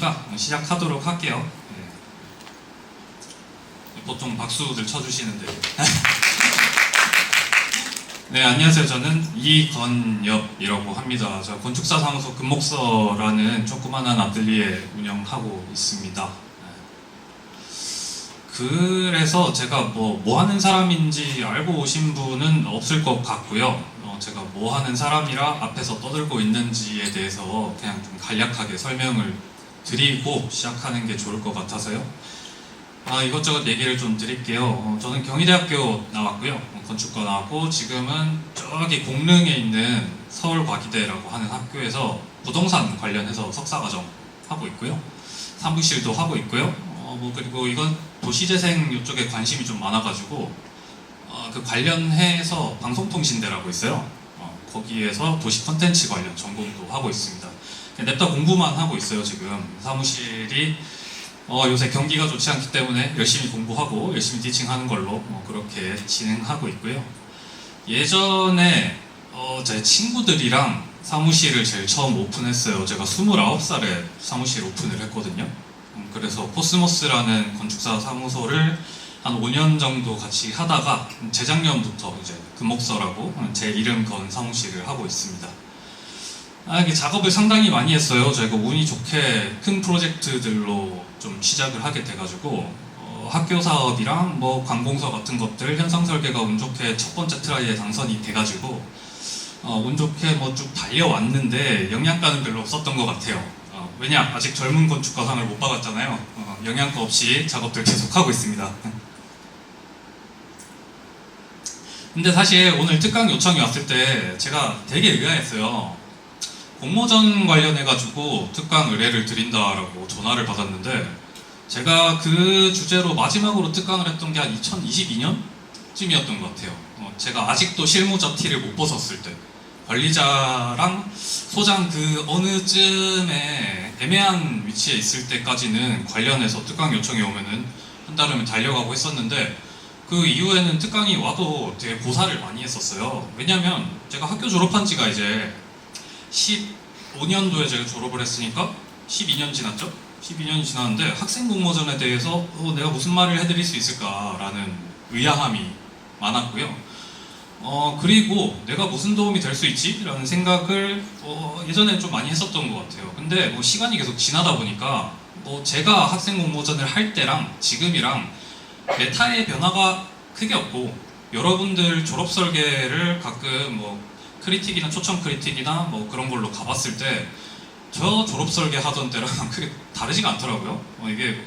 없으니까 시작하도록 할게요. 보통 박수들 쳐주시는데 네, 안녕하세요. 저는 이건엽이라고 합니다. 저 건축사 사무소 금목서라는 조그만한 아틀리에 운영하고 있습니다. 그래서 제가 뭐 하는 사람인지 알고 오신 분은 없을 것 같고요. 제가 뭐 하는 사람이라 앞에서 떠들고 있는지에 대해서 그냥 좀 간략하게 설명을 드리고 시작하는 게 좋을 것 같아서요. 이것저것 얘기를 좀 드릴게요. 저는 경희대학교 나왔고요. 건축과 나왔고 지금은 저기 공릉에 있는 서울과기대라고 하는 학교에서 부동산 관련해서 석사과정 하고 있고요. 사무실도 하고 있고요. 그리고 이건 도시재생 이쪽에 관심이 좀 많아가지고 그 관련해서 방송통신대라고 있어요. 거기에서 도시 컨텐츠 관련 전공도 하고 있습니다. 냅다 공부만 하고 있어요. 지금 사무실이 요새 경기가 좋지 않기 때문에 열심히 공부하고 열심히 티칭하는 걸로 그렇게 진행하고 있고요. 예전에 제 친구들이랑 사무실을 제일 처음 오픈했어요. 제가 29살에 사무실 오픈을 했거든요. 그래서 코스모스라는 건축사 사무소를 한 5년 정도 같이 하다가 재작년부터 이제 금목서라고 제 이름 건 사무실을 하고 있습니다. 이게 작업을 상당히 많이 했어요. 저희가 운이 좋게 큰 프로젝트들로 좀 시작을 하게 돼가지고 학교 사업이랑 관공서 같은 것들 현상 설계가 운 좋게 첫 번째 트라이에 당선이 돼가지고 운 좋게 쭉 달려왔는데 영양가는 별로 없었던 것 같아요. 왜냐? 아직 젊은 건축가상을 못 받았잖아요. 영양가 없이 작업들 계속 하고 있습니다. 근데 사실 오늘 특강 요청이 왔을 때 제가 되게 의아했어요. 공모전 관련해가지고 특강 의뢰를 드린다라고 전화를 받았는데 제가 그 주제로 마지막으로 특강을 했던 게 한 2022년쯤이었던 것 같아요. 제가 아직도 실무자 티를 못 벗었을 때 관리자랑 소장 그 어느 쯤에 애매한 위치에 있을 때까지는 관련해서 특강 요청이 오면은 한달이면 달려가고 했었는데 그 이후에는 특강이 와도 되게 고사를 많이 했었어요. 왜냐면 제가 학교 졸업한 지가 이제 15년도에 제가 졸업을 했으니까 12년 지났죠? 12년이 지났는데 학생 공모전에 대해서 내가 무슨 말을 해드릴 수 있을까라는 의아함이 많았고요. 그리고 내가 무슨 도움이 될 수 있지? 라는 생각을 예전에 좀 많이 했었던 것 같아요. 근데 시간이 계속 지나다 보니까 제가 학생 공모전을 할 때랑 지금이랑 메타의 변화가 크게 없고 여러분들 졸업 설계를 가끔 크리틱이나 초청 크리틱이나 그런 걸로 가봤을 때 저 졸업 설계 하던 때랑 크게 다르지가 않더라고요. 이게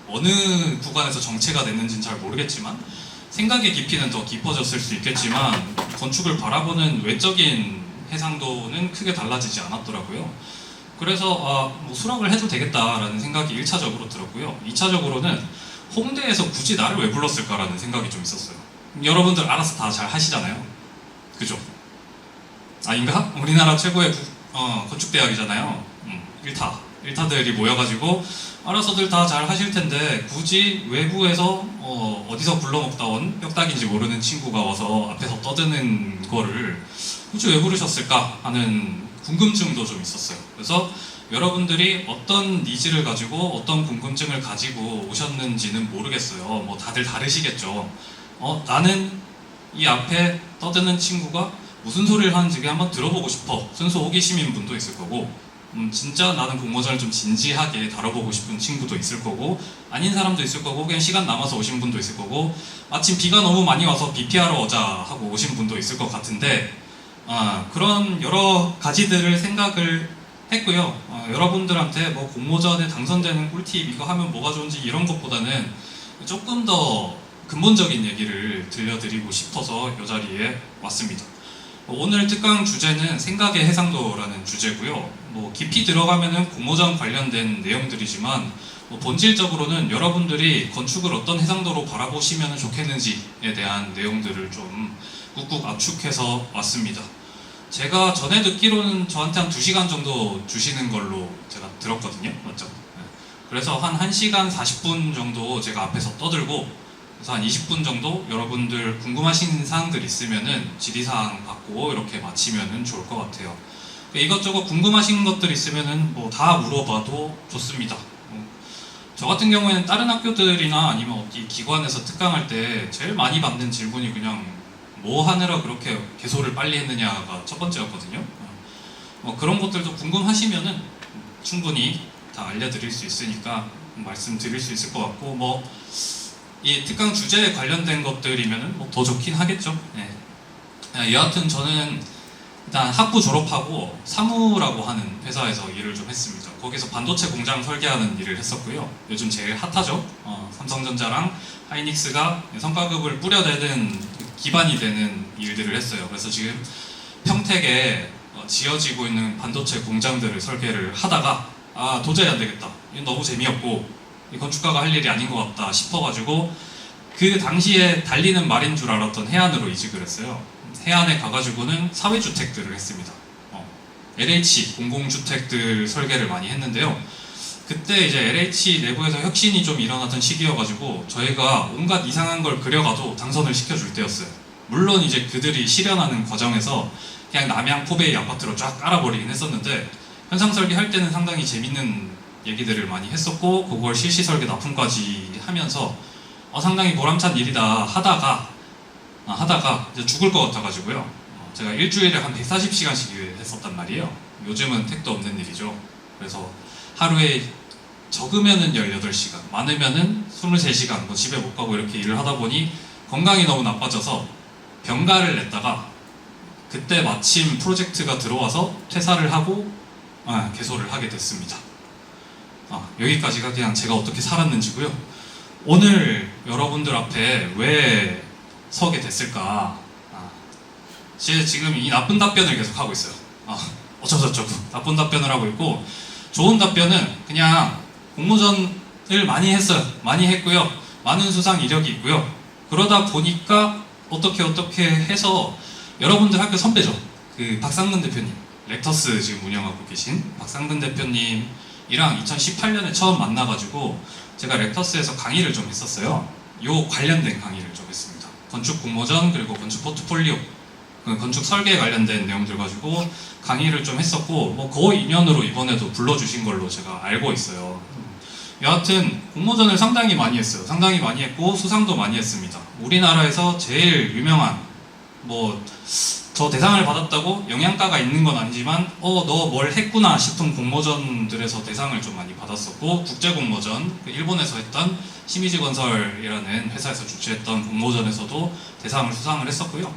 어느 구간에서 정체가 됐는지는 잘 모르겠지만 생각의 깊이는 더 깊어졌을 수 있겠지만 건축을 바라보는 외적인 해상도는 크게 달라지지 않았더라고요. 그래서 수락을 해도 되겠다라는 생각이 1차적으로 들었고요. 2차적으로는 홍대에서 굳이 나를 왜 불렀을까라는 생각이 좀 있었어요. 여러분들 알아서 다 잘 하시잖아요. 그죠? 아닌가? 우리나라 최고의 건축대학이잖아요. 일타들이 모여가지고 알아서들 다 잘 하실 텐데 굳이 외부에서 어디서 굴러먹다 온 뼈다귀인지 모르는 친구가 와서 앞에서 떠드는 거를 굳이 왜 부르셨을까 하는 궁금증도 좀 있었어요. 그래서 여러분들이 어떤 니즈를 가지고 어떤 궁금증을 가지고 오셨는지는 모르겠어요. 다들 다르시겠죠. 나는 이 앞에 떠드는 친구가 무슨 소리를 하는지 한번 들어보고 싶어. 순수 호기심인 분도 있을 거고 진짜 나는 공모전을 좀 진지하게 다뤄보고 싶은 친구도 있을 거고 아닌 사람도 있을 거고 그냥 시간 남아서 오신 분도 있을 거고 마침 비가 너무 많이 와서 비 피하러 오자 하고 오신 분도 있을 것 같은데 그런 여러 가지들을 생각을 했고요. 여러분들한테 공모전에 당선되는 꿀팁 이거 하면 뭐가 좋은지 이런 것보다는 조금 더 근본적인 얘기를 들려드리고 싶어서 이 자리에 왔습니다. 오늘 특강 주제는 생각의 해상도라는 주제고요. 깊이 들어가면은 공모전 관련된 내용들이지만 본질적으로는 여러분들이 건축을 어떤 해상도로 바라보시면 좋겠는지에 대한 내용들을 좀 꾹꾹 압축해서 왔습니다. 제가 전에 듣기로는 저한테 한 2시간 정도 주시는 걸로 제가 들었거든요. 맞죠? 그래서 한 1시간 40분 정도 제가 앞에서 떠들고 그래서 한 20분 정도 여러분들 궁금하신 사항들 있으면은 질의사항 받고 이렇게 마치면은 좋을 것 같아요. 이것저것 궁금하신 것들 있으면은 뭐 다 물어봐도 좋습니다. 저 같은 경우에는 다른 학교들이나 아니면 어디 기관에서 특강할 때 제일 많이 받는 질문이 그냥 뭐 하느라 그렇게 개소를 빨리 했느냐가 첫 번째였거든요. 그런 것들도 궁금하시면은 충분히 다 알려드릴 수 있으니까 말씀드릴 수 있을 것 같고, 뭐 이 특강 주제에 관련된 것들이면은 뭐 더 좋긴 하겠죠. 네. 여하튼 저는 일단 학부 졸업하고 사무라고 하는 회사에서 일을 좀 했습니다. 거기서 반도체 공장 설계하는 일을 했었고요. 요즘 제일 핫하죠. 삼성전자랑 하이닉스가 성과급을 뿌려대는 기반이 되는 일들을 했어요. 그래서 지금 평택에 지어지고 있는 반도체 공장들을 설계를 하다가 도저히 안 되겠다. 이건 너무 재미없고 이 건축가가 할 일이 아닌 것 같다 싶어가지고 그 당시에 달리는 말인 줄 알았던 해안으로 이직을 했어요. 해안에 가가지고는 사회주택들을 했습니다. LH 공공주택들 설계를 많이 했는데요. 그때 이제 LH 내부에서 혁신이 좀 일어나던 시기여가지고 저희가 온갖 이상한 걸 그려가도 당선을 시켜줄 때였어요. 물론 이제 그들이 실현하는 과정에서 그냥 남양 포베이 아파트로 쫙 깔아버리긴 했었는데 현상 설계할 때는 상당히 재밌는 얘기들을 많이 했었고 그걸 실시 설계 납품까지 하면서 상당히 보람찬 일이다 하다가 이제 죽을 것 같아가지고요. 제가 일주일에 한 140시간씩 했었단 말이에요. 요즘은 택도 없는 일이죠. 그래서 하루에 적으면은 18시간, 많으면은 23시간, 뭐 집에 못 가고 이렇게 일을 하다 보니 건강이 너무 나빠져서 병가를 냈다가 그때 마침 프로젝트가 들어와서 퇴사를 하고 개소를 하게 됐습니다. 여기까지가 그냥 제가 어떻게 살았는지고요. 오늘 여러분들 앞에 왜 서게 됐을까? 지금 이 나쁜 답변을 계속 하고 있어요. 어쩌고저쩌고 나쁜 답변을 하고 있고, 좋은 답변은 그냥 공모전을 많이 했어요. 많이 했고요. 많은 수상 이력이 있고요. 그러다 보니까 어떻게 해서 여러분들 학교 선배죠. 그 박상근 대표님, 렉터스 지금 운영하고 계신 박상근 대표님이랑 2018년에 처음 만나가지고 제가 렉터스에서 강의를 좀 했었어요. 요 관련된 강의를 좀 했습니다. 건축 공모전 그리고 건축 포트폴리오, 건축 설계에 관련된 내용들 가지고 강의를 좀 했었고, 뭐 그 인연으로 이번에도 불러주신 걸로 제가 알고 있어요. 여하튼 공모전을 상당히 많이 했어요. 상당히 많이 했고 수상도 많이 했습니다. 우리나라에서 제일 유명한, 뭐 저 대상을 받았다고 영양가가 있는 건 아니지만 너 뭘 했구나 싶은 공모전들에서 대상을 좀 많이 받았었고, 국제공모전, 일본에서 했던 시미즈 건설이라는 회사에서 주최했던 공모전에서도 대상을 수상을 했었고요.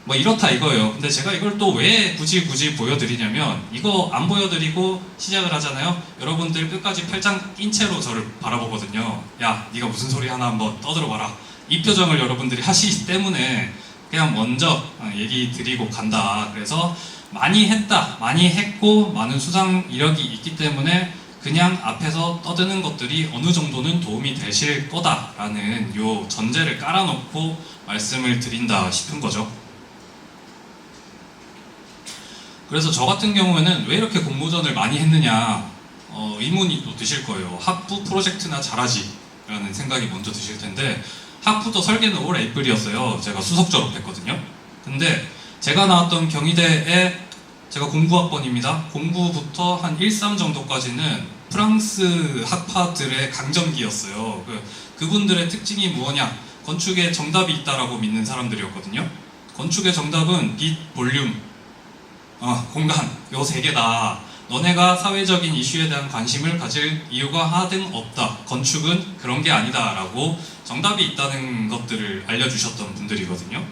뭐 이렇다 이거예요. 근데 제가 이걸 또 왜 굳이 보여드리냐면, 이거 안 보여드리고 시작을 하잖아요. 여러분들 끝까지 팔짱 낀 채로 저를 바라보거든요. 야, 네가 무슨 소리 하나 한번 떠들어봐라. 이 표정을 여러분들이 하시기 때문에 그냥 먼저 얘기 드리고 간다. 그래서 많이 했다, 많이 했고 많은 수상 이력이 있기 때문에 그냥 앞에서 떠드는 것들이 어느 정도는 도움이 되실 거다라는 요 전제를 깔아놓고 말씀을 드린다 싶은 거죠. 그래서 저 같은 경우에는 왜 이렇게 공모전을 많이 했느냐 의문이 또 드실 거예요. 학부 프로젝트나 잘하지 라는 생각이 먼저 드실 텐데, 학부도 설계는 올 에이프릴이었어요. 제가 수석 졸업했거든요. 근데 제가 나왔던 경희대에, 제가 09학번입니다. 09부터 한 13 정도까지는 프랑스 학파들의 강점기였어요. 그분들의 특징이 무엇냐? 건축에 정답이 있다라고 믿는 사람들이었거든요. 건축의 정답은 빛, 볼륨, 공간, 요 세 개다. 너네가 사회적인 이슈에 대한 관심을 가질 이유가 하등 없다. 건축은 그런 게 아니다 라고 정답이 있다는 것들을 알려주셨던 분들이거든요.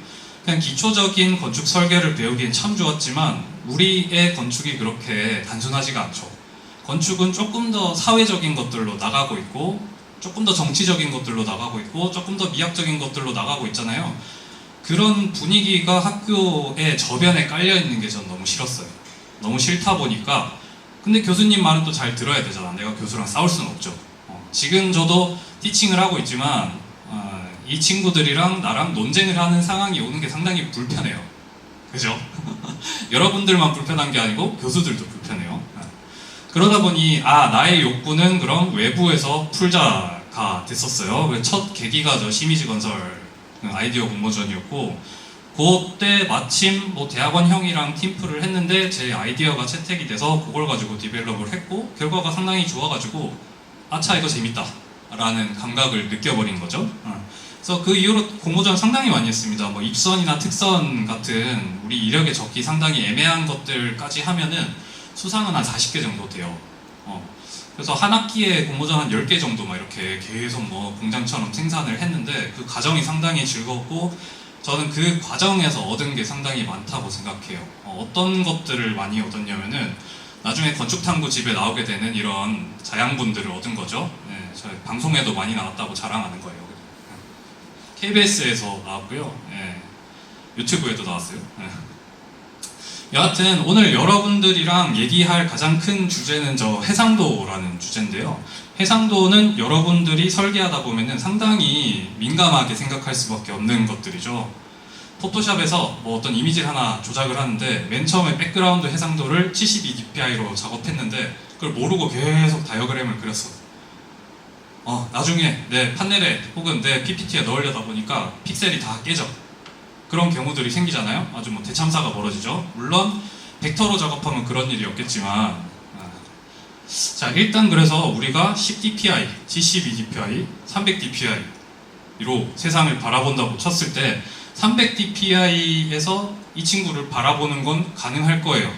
그냥 기초적인 건축 설계를 배우기엔 참 좋았지만 우리의 건축이 그렇게 단순하지가 않죠. 건축은 조금 더 사회적인 것들로 나가고 있고, 조금 더 정치적인 것들로 나가고 있고, 조금 더 미학적인 것들로 나가고 있잖아요. 그런 분위기가 학교의 저변에 깔려있는 게 전 너무 싫었어요. 너무 싫다 보니까, 근데 교수님 말은 또 잘 들어야 되잖아. 내가 교수랑 싸울 수는 없죠. 지금 저도 티칭을 하고 있지만 이 친구들이랑 나랑 논쟁을 하는 상황이 오는 게 상당히 불편해요. 그죠? 여러분들만 불편한 게 아니고 교수들도 불편해요. 그러다 보니 나의 욕구는 그럼 외부에서 풀자가 됐었어요. 첫 계기가 저 시미즈 건설 아이디어 공모전이었고, 그때 마침 뭐 대학원 형이랑 팀플을 했는데 제 아이디어가 채택이 돼서 그걸 가지고 디벨롭을 했고 결과가 상당히 좋아가지고 아차 이거 재밌다 라는 감각을 느껴버린 거죠. 그래서 그 이후로 공모전 상당히 많이 했습니다. 뭐 입선이나 특선 같은 우리 이력에 적기 상당히 애매한 것들까지 하면은 수상은 한 40개 정도 돼요. 그래서 한 학기에 공모전 한 10개 정도 막 이렇게 계속 뭐 공장처럼 생산을 했는데 그 과정이 상당히 즐겁고 저는 그 과정에서 얻은 게 상당히 많다고 생각해요. 어떤 것들을 많이 얻었냐면은 나중에 건축탐구 집에 나오게 되는 이런 자양분들을 얻은 거죠. 네, 저희 방송에도 많이 나왔다고 자랑하는 거예요. KBS에서 나왔고요. 네, 유튜브에도 나왔어요. 네. 여하튼 오늘 여러분들이랑 얘기할 가장 큰 주제는 저 해상도라는 주제인데요. 해상도는 여러분들이 설계하다 보면은 상당히 민감하게 생각할 수밖에 없는 것들이죠. 포토샵에서 뭐 어떤 이미지를 하나 조작을 하는데 맨 처음에 백그라운드 해상도를 72dpi로 작업했는데 그걸 모르고 계속 다이어그램을 그렸어. 나중에 내 판넬에 혹은 내 PPT에 넣으려다 보니까 픽셀이 다 깨져. 그런 경우들이 생기잖아요. 아주 뭐 대참사가 벌어지죠. 물론 벡터로 작업하면 그런 일이 없겠지만 자 일단 그래서 우리가 10dpi, 72dpi, 300dpi로 세상을 바라본다고 쳤을 때 300dpi에서 이 친구를 바라보는 건 가능할 거예요.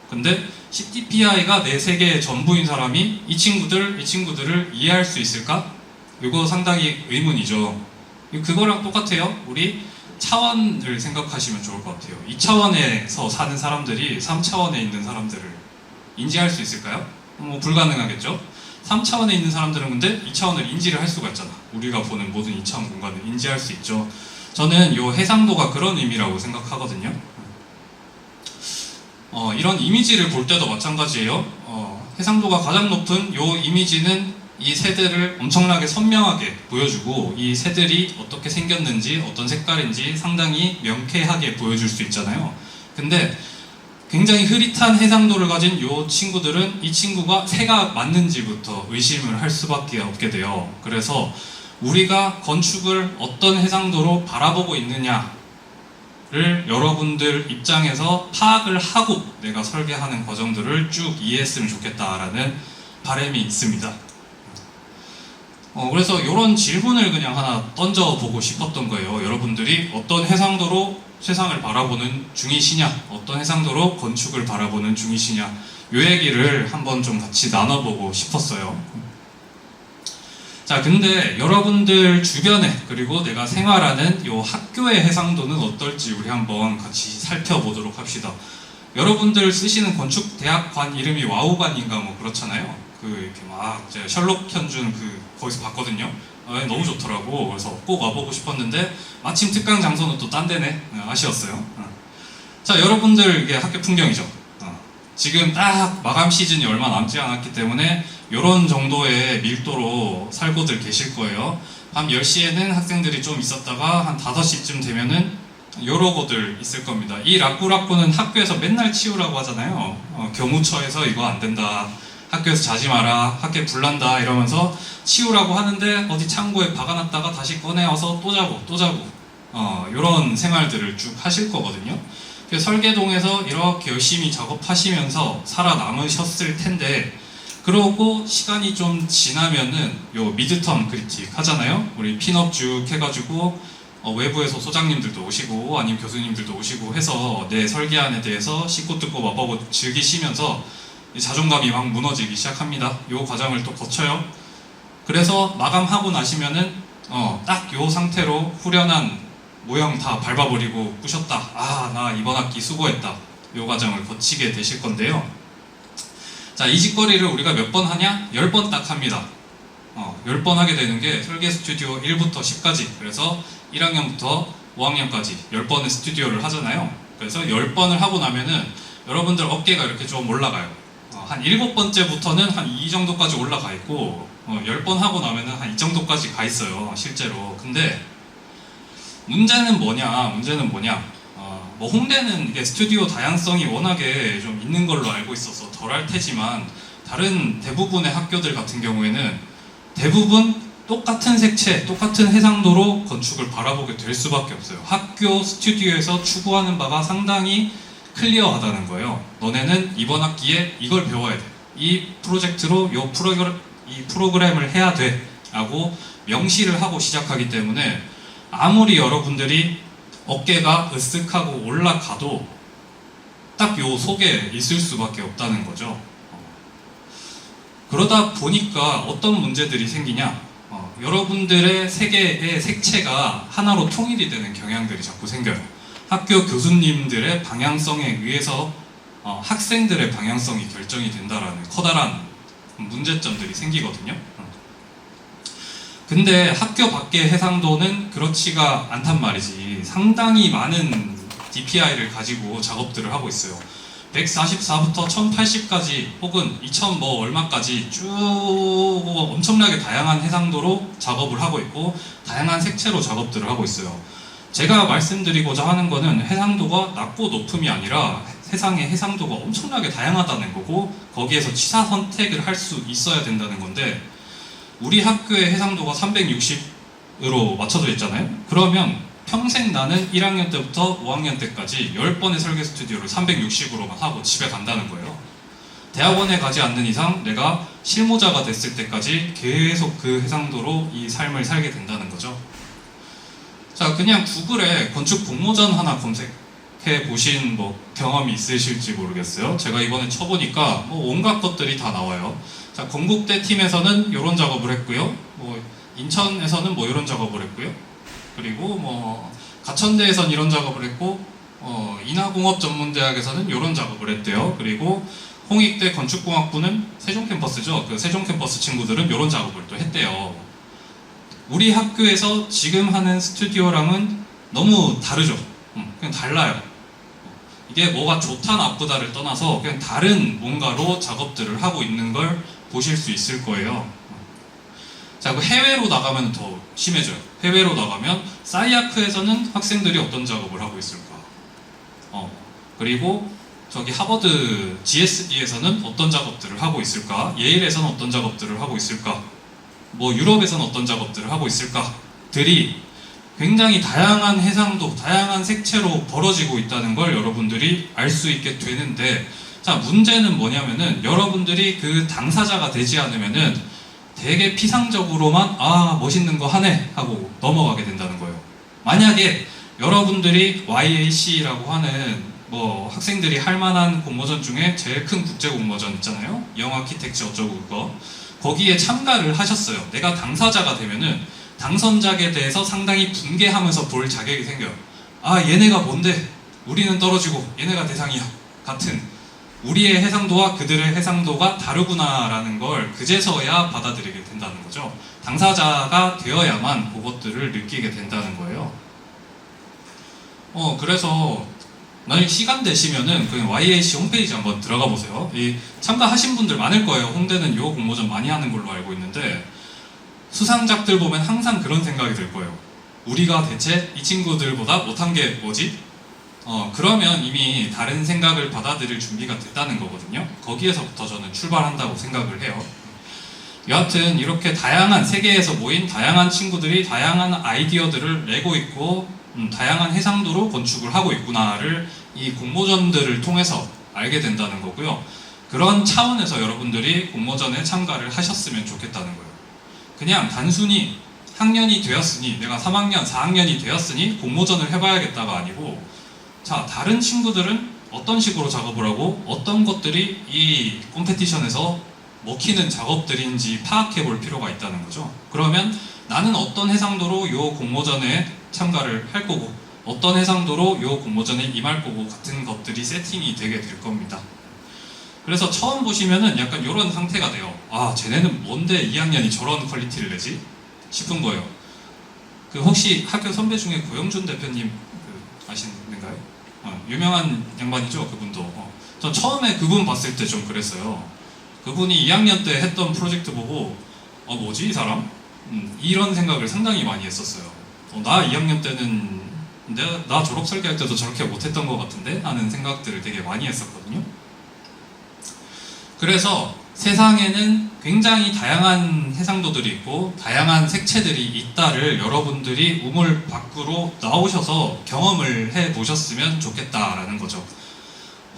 근데 10dpi가 내 세계의 전부인 사람이 이 친구들을 이해할 수 있을까? 이거 상당히 의문이죠. 그거랑 똑같아요. 우리 차원을 생각하시면 좋을 것 같아요. 2차원에서 사는 사람들이 3차원에 있는 사람들을 인지할 수 있을까요? 뭐 불가능하겠죠. 3차원에 있는 사람들은 근데 2차원을 인지를 할 수가 있잖아. 우리가 보는 모든 2차원 공간을 인지할 수 있죠. 저는 이 해상도가 그런 의미라고 생각하거든요. 이런 이미지를 볼 때도 마찬가지예요. 해상도가 가장 높은 이 이미지는 이 새들을 엄청나게 선명하게 보여주고 이 새들이 어떻게 생겼는지 어떤 색깔인지 상당히 명쾌하게 보여줄 수 있잖아요. 근데 굉장히 흐릿한 해상도를 가진 이 친구들은 이 친구가 새가 맞는지부터 의심을 할 수밖에 없게 돼요. 그래서 우리가 건축을 어떤 해상도로 바라보고 있느냐를 여러분들 입장에서 파악을 하고 내가 설계하는 과정들을 쭉 이해했으면 좋겠다라는 바람이 있습니다. 그래서 이런 질문을 그냥 하나 던져보고 싶었던 거예요. 여러분들이 어떤 해상도로 세상을 바라보는 중이시냐, 어떤 해상도로 건축을 바라보는 중이시냐, 이 얘기를 한번 좀 같이 나눠보고 싶었어요. 자, 근데 여러분들 주변에 그리고 내가 생활하는 이 학교의 해상도는 어떨지 우리 한번 같이 살펴보도록 합시다. 여러분들 쓰시는 건축 대학관 이름이 와우관인가 뭐 그렇잖아요. 이렇게 막 제가 셜록 현준 거기서 봤거든요. 너무 좋더라고. 그래서 꼭 와보고 싶었는데 마침 특강 장소는 또 딴 데네. 아쉬웠어요. 자, 여러분들 이게 학교 풍경이죠. 지금 딱 마감 시즌이 얼마 남지 않았기 때문에 이런 정도의 밀도로 살고들 계실 거예요. 밤 10시에는 학생들이 좀 있었다가 한 5시쯤 되면은 요러고들 있을 겁니다. 이 라꾸라꾸는 학교에서 맨날 치우라고 하잖아요. 교무처에서 이거 안 된다. 학교에서 자지 마라. 학교에 불난다. 이러면서 치우라고 하는데 어디 창고에 박아놨다가 다시 꺼내와서 또 자고 또 자고 요런 생활들을 쭉 하실 거거든요. 설계동에서 이렇게 열심히 작업하시면서 살아남으셨을 텐데 그러고 시간이 좀 지나면은 요 미드텀 크리틱 하잖아요. 우리 핀업 쭉 해가지고 외부에서 소장님들도 오시고 아니면 교수님들도 오시고 해서 내 설계안에 대해서 씹고 뜯고 맛보고 즐기시면서 자존감이 막 무너지기 시작합니다. 요 과정을 또 거쳐요. 그래서 마감하고 나시면은 딱 요 상태로 후련한 모형 다 밟아버리고 부셨다. 나 이번 학기 수고했다. 요 과정을 거치게 되실 건데요. 자, 이 짓거리를 우리가 몇 번 하냐? 10번 딱 합니다. 10번 하게 되는 게 설계 스튜디오 1부터 10까지. 그래서 1학년부터 5학년까지 10번의 스튜디오를 하잖아요. 그래서 10번을 하고 나면은 여러분들 어깨가 이렇게 좀 올라가요. 한 7번째부터는 한 이 정도까지 올라가 있고 10번 하고 나면은 한 이 정도까지 가 있어요. 실제로. 근데 문제는 뭐냐? 뭐 홍대는 이게 스튜디오 다양성이 워낙에 좀 있는 걸로 알고 있어서 덜 할 테지만 다른 대부분의 학교들 같은 경우에는 대부분 똑같은 색채, 똑같은 해상도로 건축을 바라보게 될 수밖에 없어요. 학교 스튜디오에서 추구하는 바가 상당히 클리어하다는 거예요. 너네는 이번 학기에 이걸 배워야 돼. 이 프로젝트로 이 프로그램을 해야 돼. 라고 명시를 하고 시작하기 때문에 아무리 여러분들이 어깨가 으쓱하고 올라가도 딱 요 속에 있을 수밖에 없다는 거죠. 그러다 보니까 어떤 문제들이 생기냐? 여러분들의 세계의 색채가 하나로 통일이 되는 경향들이 자꾸 생겨요. 학교 교수님들의 방향성에 의해서 학생들의 방향성이 결정이 된다라는 커다란 문제점들이 생기거든요. 근데 학교 밖의 해상도는 그렇지가 않단 말이지. 상당히 많은 DPI를 가지고 작업들을 하고 있어요. 144부터 1080까지 혹은 2000 뭐 얼마까지 쭉 엄청나게 다양한 해상도로 작업을 하고 있고 다양한 색채로 작업들을 하고 있어요. 제가 말씀드리고자 하는 거는 해상도가 낮고 높음이 아니라 세상의 해상도가 엄청나게 다양하다는 거고 거기에서 취사 선택을 할 수 있어야 된다는 건데 우리 학교의 해상도가 360으로 맞춰져 있잖아요. 그러면 평생 나는 1학년 때부터 5학년 때까지 10번의 설계 스튜디오를 360으로만 하고 집에 간다는 거예요. 대학원에 가지 않는 이상 내가 실무자가 됐을 때까지 계속 그 해상도로 이 삶을 살게 된다는 거죠. 자, 그냥 구글에 건축 공모전 하나 검색해 보신 뭐 경험이 있으실지 모르겠어요. 제가 이번에 쳐보니까 뭐 온갖 것들이 다 나와요. 자, 건국대 팀에서는 이런 작업을 했고요. 뭐 인천에서는 뭐 이런 작업을 했고요. 그리고 뭐 가천대에서는 이런 작업을 했고 인하공업전문대학에서는 이런 작업을 했대요. 그리고 홍익대 건축공학부는 세종 캠퍼스죠. 그 세종 캠퍼스 친구들은 이런 작업을 또 했대요. 우리 학교에서 지금 하는 스튜디오랑은 너무 다르죠. 그냥 달라요. 이게 뭐가 좋다 나쁘다를 떠나서 그냥 다른 뭔가로 작업들을 하고 있는 걸 보실 수 있을 거예요. 자, 그 해외로 나가면 더 심해져요. 해외로 나가면 사이아크에서는 학생들이 어떤 작업을 하고 있을까? 그리고 저기 하버드 GSD에서는 어떤 작업들을 하고 있을까? 예일에서는 어떤 작업들을 하고 있을까? 뭐 유럽에서는 어떤 작업들을 하고 있을까?들이 굉장히 다양한 해상도, 다양한 색채로 벌어지고 있다는 걸 여러분들이 알 수 있게 되는데, 자, 문제는 뭐냐면은 여러분들이 그 당사자가 되지 않으면은 되게 피상적으로만 멋있는 거 하네 하고 넘어가게 된다는 거예요. 만약에 여러분들이 YAC라고 하는 뭐 학생들이 할 만한 공모전 중에 제일 큰 국제 공모전 있잖아요. 영아키텍처 어쩌고 그거. 거기에 참가를 하셨어요. 내가 당사자가 되면은 당선작에 대해서 상당히 분개하면서 볼 자격이 생겨요. 얘네가 뭔데? 우리는 떨어지고 얘네가 대상이야. 같은 우리의 해상도와 그들의 해상도가 다르구나라는 걸 그제서야 받아들이게 된다는 거죠. 당사자가 되어야만 그것들을 느끼게 된다는 거예요. 그래서 만약 시간 되시면은 그 YAC 홈페이지 한번 들어가 보세요. 참가하신 분들 많을 거예요. 홍대는 요 공모전 많이 하는 걸로 알고 있는데 수상작들 보면 항상 그런 생각이 들 거예요. 우리가 대체 이 친구들보다 못한 게 뭐지? 그러면 이미 다른 생각을 받아들일 준비가 됐다는 거거든요. 거기에서부터 저는 출발한다고 생각을 해요. 여하튼 이렇게 다양한 세계에서 모인 다양한 친구들이 다양한 아이디어들을 내고 있고 다양한 해상도로 건축을 하고 있구나를 이 공모전들을 통해서 알게 된다는 거고요. 그런 차원에서 여러분들이 공모전에 참가를 하셨으면 좋겠다는 거예요. 그냥 단순히 학년이 되었으니 내가 3학년, 4학년이 되었으니 공모전을 해봐야겠다가 아니고 자, 다른 친구들은 어떤 식으로 작업을 하고 어떤 것들이 이 컴페티션에서 먹히는 작업들인지 파악해 볼 필요가 있다는 거죠. 그러면 나는 어떤 해상도로 이 공모전에 참가를 할 거고 어떤 해상도로 이 공모전에 임할 거고 같은 것들이 세팅이 되게 될 겁니다. 그래서 처음 보시면은 약간 이런 상태가 돼요. 쟤네는 뭔데 2학년이 저런 퀄리티를 내지? 싶은 거예요. 그 혹시 학교 선배 중에 고영준 대표님 아시는가요? 유명한 양반이죠, 그분도. 전 처음에 그분 봤을 때 좀 그랬어요. 그분이 2학년 때 했던 프로젝트 보고 뭐지 이 사람? 이런 생각을 상당히 많이 했었어요. 나 2학년 때는 나 졸업 설계할 때도 저렇게 못했던 것 같은데? 하는 생각들을 되게 많이 했었거든요. 그래서 세상에는 굉장히 다양한 해상도들이 있고 다양한 색채들이 있다를 여러분들이 우물 밖으로 나오셔서 경험을 해보셨으면 좋겠다라는 거죠.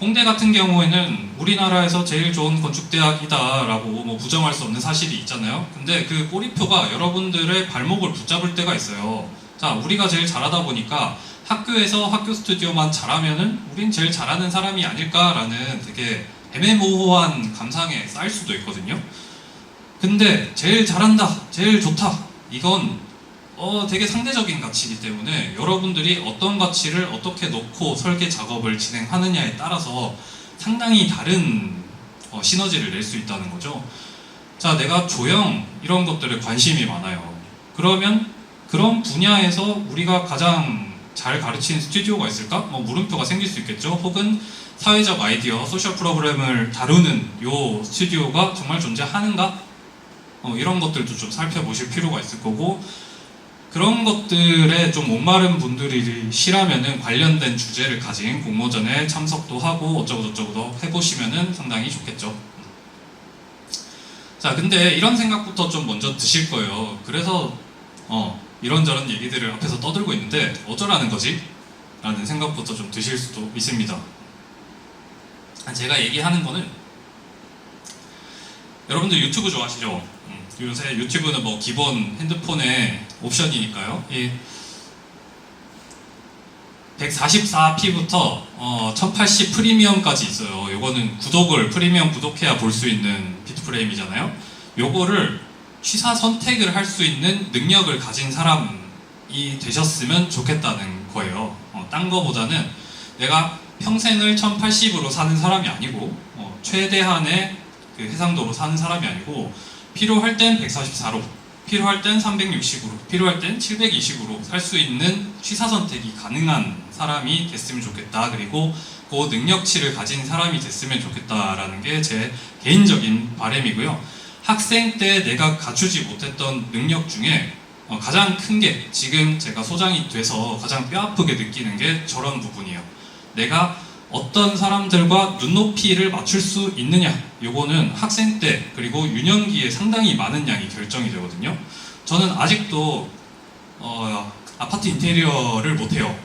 홍대 같은 경우에는 우리나라에서 제일 좋은 건축대학이다라고 뭐 부정할 수 없는 사실이 있잖아요. 근데 그 꼬리표가 여러분들의 발목을 붙잡을 때가 있어요. 자, 우리가 제일 잘하다 보니까 학교에서 학교 스튜디오만 잘하면은 우린 제일 잘하는 사람이 아닐까라는 되게 애매모호한 감상에 쌓일 수도 있거든요. 근데 제일 잘한다, 제일 좋다, 이건 되게 상대적인 가치이기 때문에 여러분들이 어떤 가치를 어떻게 놓고 설계 작업을 진행하느냐에 따라서 상당히 다른 시너지를 낼 수 있다는 거죠. 자, 내가 조형 이런 것들에 관심이 많아요. 그러면 그런 분야에서 우리가 가장 잘 가르치는 스튜디오가 있을까? 물음표가 생길 수 있겠죠. 혹은 사회적 아이디어, 소셜 프로그램을 다루는 요 스튜디오가 정말 존재하는가? 이런 것들도 좀 살펴보실 필요가 있을 거고, 그런 것들에 좀 목마른 분들이 시라면은 관련된 주제를 가진 공모전에 참석도 하고 어쩌고저쩌고도 해보시면은 상당히 좋겠죠. 자, 근데 이런 생각부터 좀 먼저 드실 거예요. 그래서 이런저런 얘기들을 앞에서 떠들고 있는데 어쩌라는 거지? 라는 생각부터 좀 드실 수도 있습니다. 제가 얘기하는 거는, 여러분들 유튜브 좋아하시죠? 요새 유튜브는 뭐 기본 핸드폰의 옵션이니까요. 이 144p부터 1080 프리미엄까지 있어요. 요거는 구독을 프리미엄 구독해야 볼 수 있는 비트프레임이잖아요. 요거를 취사 선택을 할 수 있는 능력을 가진 사람이 되셨으면 좋겠다는 거예요. 딴 거보다는 내가 평생을 1080으로 사는 사람이 아니고 최대한의 그 해상도로 사는 사람이 아니고 필요할 땐 144로, 필요할 땐 360으로, 필요할 땐 720으로 살 수 있는 취사 선택이 가능한 사람이 됐으면 좋겠다. 그리고 그 능력치를 가진 사람이 됐으면 좋겠다라는 게 제 개인적인 바람이고요. 학생 때 내가 갖추지 못했던 능력 중에 가장 큰 게, 지금 제가 소장이 돼서 가장 뼈아프게 느끼는 게 저런 부분이에요. 내가 어떤 사람들과 눈높이를 맞출 수 있느냐, 요거는 학생 때 그리고 유년기에 상당히 많은 양이 결정이 되거든요. 저는 아직도 아파트 인테리어를 못해요.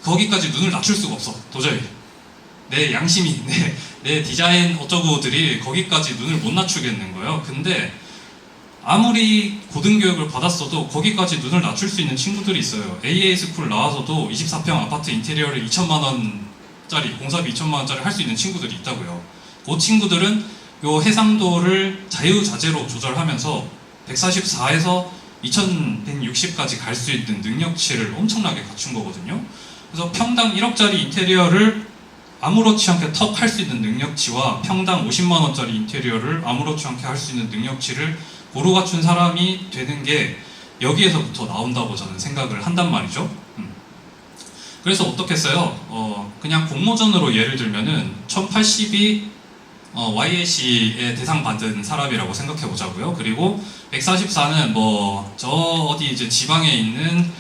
거기까지 눈을 낮출 수가 없어. 도저히 내 양심이, 내 디자인 어쩌고들이 거기까지 눈을 못 낮추겠는 거예요. 근데 아무리 고등교육을 받았어도 거기까지 눈을 낮출 수 있는 친구들이 있어요. AA 스쿨 나와서도 24평 아파트 인테리어를 2천만원짜리, 공사비 2천만원짜리 할 수 있는 친구들이 있다고요. 그 친구들은 요 해상도를 자유자재로 조절하면서 144에서 2160까지 갈 수 있는 능력치를 엄청나게 갖춘 거거든요. 그래서 평당 1억짜리 인테리어를 아무렇지 않게 턱 할 수 있는 능력치와 평당 50만원짜리 인테리어를 아무렇지 않게 할 수 있는 능력치를 고루 갖춘 사람이 되는 게 여기에서부터 나온다고 저는 생각을 한단 말이죠. 그래서 어떻겠어요? 그냥 공모전으로 예를 들면은 1080이 YAC에 대상 받은 사람이라고 생각해 보자고요. 그리고 144는 저 어디 이제 지방에 있는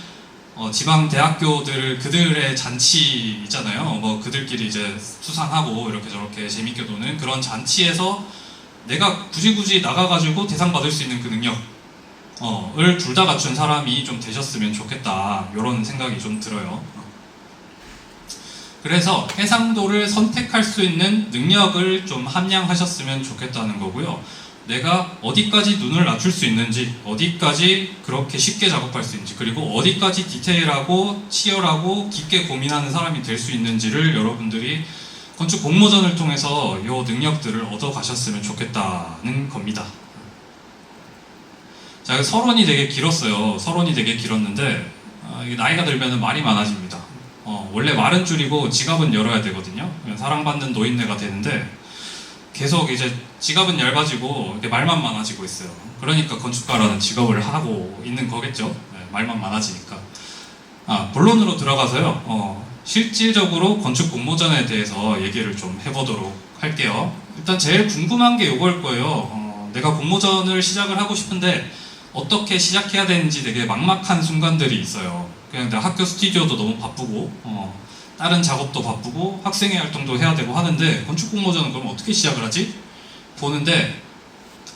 지방 대학교들, 그들의 잔치 있잖아요. 그들끼리 이제 수상하고 이렇게 저렇게 재밌게 노는 그런 잔치에서 내가 굳이 나가가지고 대상 받을 수 있는 그 능력을 둘 다 갖춘 사람이 좀 되셨으면 좋겠다, 이런 생각이 좀 들어요. 그래서 해상도를 선택할 수 있는 능력을 좀 함양하셨으면 좋겠다는 거고요. 내가 어디까지 눈을 낮출 수 있는지, 어디까지 그렇게 쉽게 작업할 수 있는지, 그리고 어디까지 디테일하고 치열하고 깊게 고민하는 사람이 될 수 있는지를 여러분들이 건축 공모전을 통해서 이 능력들을 얻어 가셨으면 좋겠다는 겁니다. 자, 서론이 되게 길었어요. 서론이 되게 길었는데 나이가 들면 말이 많아집니다. 원래 말은 줄이고 지갑은 열어야 되거든요. 사랑받는 노인네가 되는데 계속 이제 지갑은 얇아지고 이렇게 말만 많아지고 있어요. 그러니까 건축가라는 직업을 하고 있는 거겠죠. 말만 많아지니까. 본론으로 들어가서요. 실질적으로 건축 공모전에 대해서 얘기를 좀 해보도록 할게요. 일단 제일 궁금한 게 이걸 거예요. 내가 공모전을 시작을 하고 싶은데 어떻게 시작해야 되는지 되게 막막한 순간들이 있어요. 그냥 내가 학교 스튜디오도 너무 바쁘고 다른 작업도 바쁘고 학생회 활동도 해야 되고 하는데 건축 공모전은 그럼 어떻게 시작을 하지? 보는데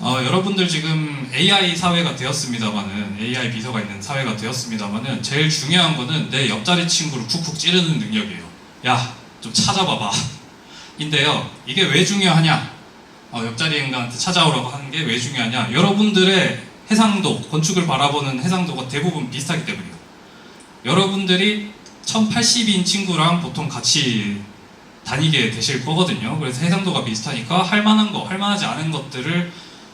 여러분들 지금 AI 사회가 되었습니다만은 AI 비서가 있는 사회가 되었습니다만은 제일 중요한 거는 내 옆자리 친구를 쿡쿡 찌르는 능력이에요. 야, 좀 찾아봐봐. 인데요, 이게 왜 중요하냐? 옆자리 인간한테 찾아오라고 하는 게 왜 중요하냐? 여러분들의 해상도, 건축을 바라보는 해상도가 대부분 비슷하기 때문이에요. 여러분들이 1080인 친구랑 보통 같이 다니게 되실 거거든요. 그래서 해상도가 비슷하니까 할 만한 거, 할 만하지 않은 것들을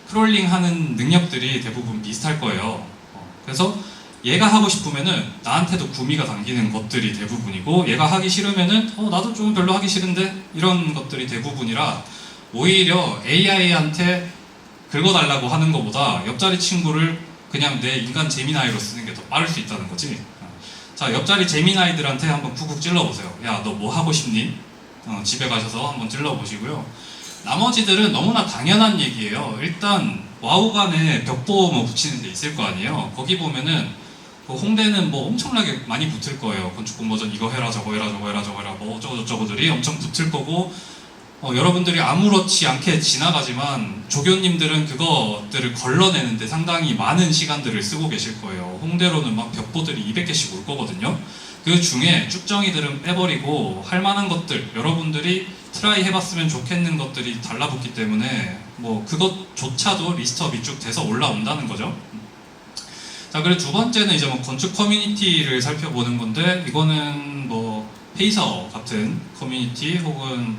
크롤링하는 능력들이 대부분 비슷할 거예요. 그래서 얘가 하고 싶으면은 나한테도 구미가 당기는 것들이 대부분이고, 얘가 하기 싫으면은 나도 좀 별로 하기 싫은데, 이런 것들이 대부분이라 오히려 AI한테 긁어달라고 하는 것보다 옆자리 친구를 그냥 내 인간 제미나이로 쓰는 게 더 빠를 수 있다는 거지. 자, 옆자리 제미나이들한테 한번 쿡쿡 찔러보세요. 야, 너 뭐 하고 싶니? 집에 가셔서 한번 찔러보시고요. 나머지들은 너무나 당연한 얘기예요. 일단 와우간에 벽보 뭐 붙이는 데 있을 거 아니에요. 거기 보면은 홍대는 뭐 엄청나게 많이 붙을 거예요. 건축 공모전 이거 해라 저거 해라 저거 해라 저거 해라 뭐 어쩌고 저쩌고들이 엄청 붙을 거고, 여러분들이 아무렇지 않게 지나가지만 조교님들은 그것들을 걸러내는데 상당히 많은 시간들을 쓰고 계실 거예요. 홍대로는 막 벽보들이 200개씩 올 거거든요. 그 중에 쭉정이들은 빼버리고 할 만한 것들, 여러분들이 트라이 해봤으면 좋겠는 것들이 달라붙기 때문에 뭐 그것조차도 리스트업이 쭉 돼서 올라온다는 거죠. 자, 그리고 두 번째는 이제 뭐 건축 커뮤니티를 살펴보는 건데, 이거는 뭐 페이서 같은 커뮤니티 혹은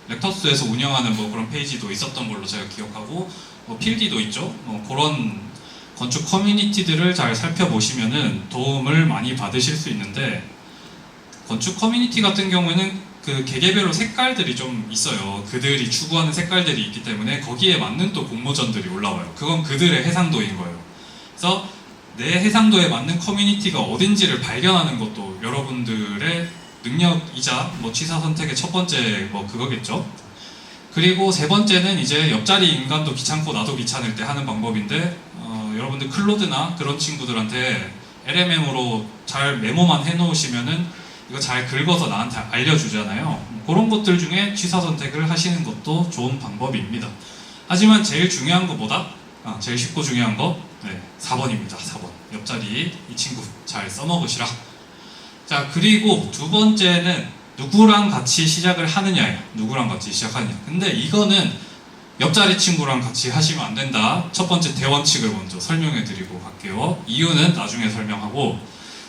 렉터스에서 운영하는 뭐 그런 페이지도 있었던 걸로 제가 기억하고, 뭐 필디도 있죠. 그런 건축 커뮤니티들을 잘 살펴보시면은 도움을 많이 받으실 수 있는데, 건축 커뮤니티 같은 경우에는 그 개개별로 색깔들이 좀 있어요. 그들이 추구하는 색깔들이 있기 때문에 거기에 맞는 또 공모전들이 올라와요. 그건 그들의 해상도인 거예요. 그래서 내 해상도에 맞는 커뮤니티가 어딘지를 발견하는 것도 여러분들의 능력이자 뭐 취사 선택의 첫 번째 뭐 그거겠죠. 그리고 세 번째는 이제 옆자리 인간도 귀찮고 나도 귀찮을 때 하는 방법인데, 여러분들 클로드나 그런 친구들한테 LMM으로 잘 메모만 해놓으시면은 이거 잘 긁어서 나한테 알려주잖아요. 그런 것들 중에 취사 선택을 하시는 것도 좋은 방법입니다. 하지만 제일 중요한 것보다 제일 쉽고 중요한 거 4번입니다. 4번. 옆자리 이 친구 잘 써먹으시라. 자, 그리고 두 번째는 누구랑 같이 시작을 하느냐예요. 누구랑 같이 시작하느냐. 근데 이거는 옆자리 친구랑 같이 하시면 안 된다. 첫 번째 대원칙을 먼저 설명해 드리고 갈게요. 이유는 나중에 설명하고,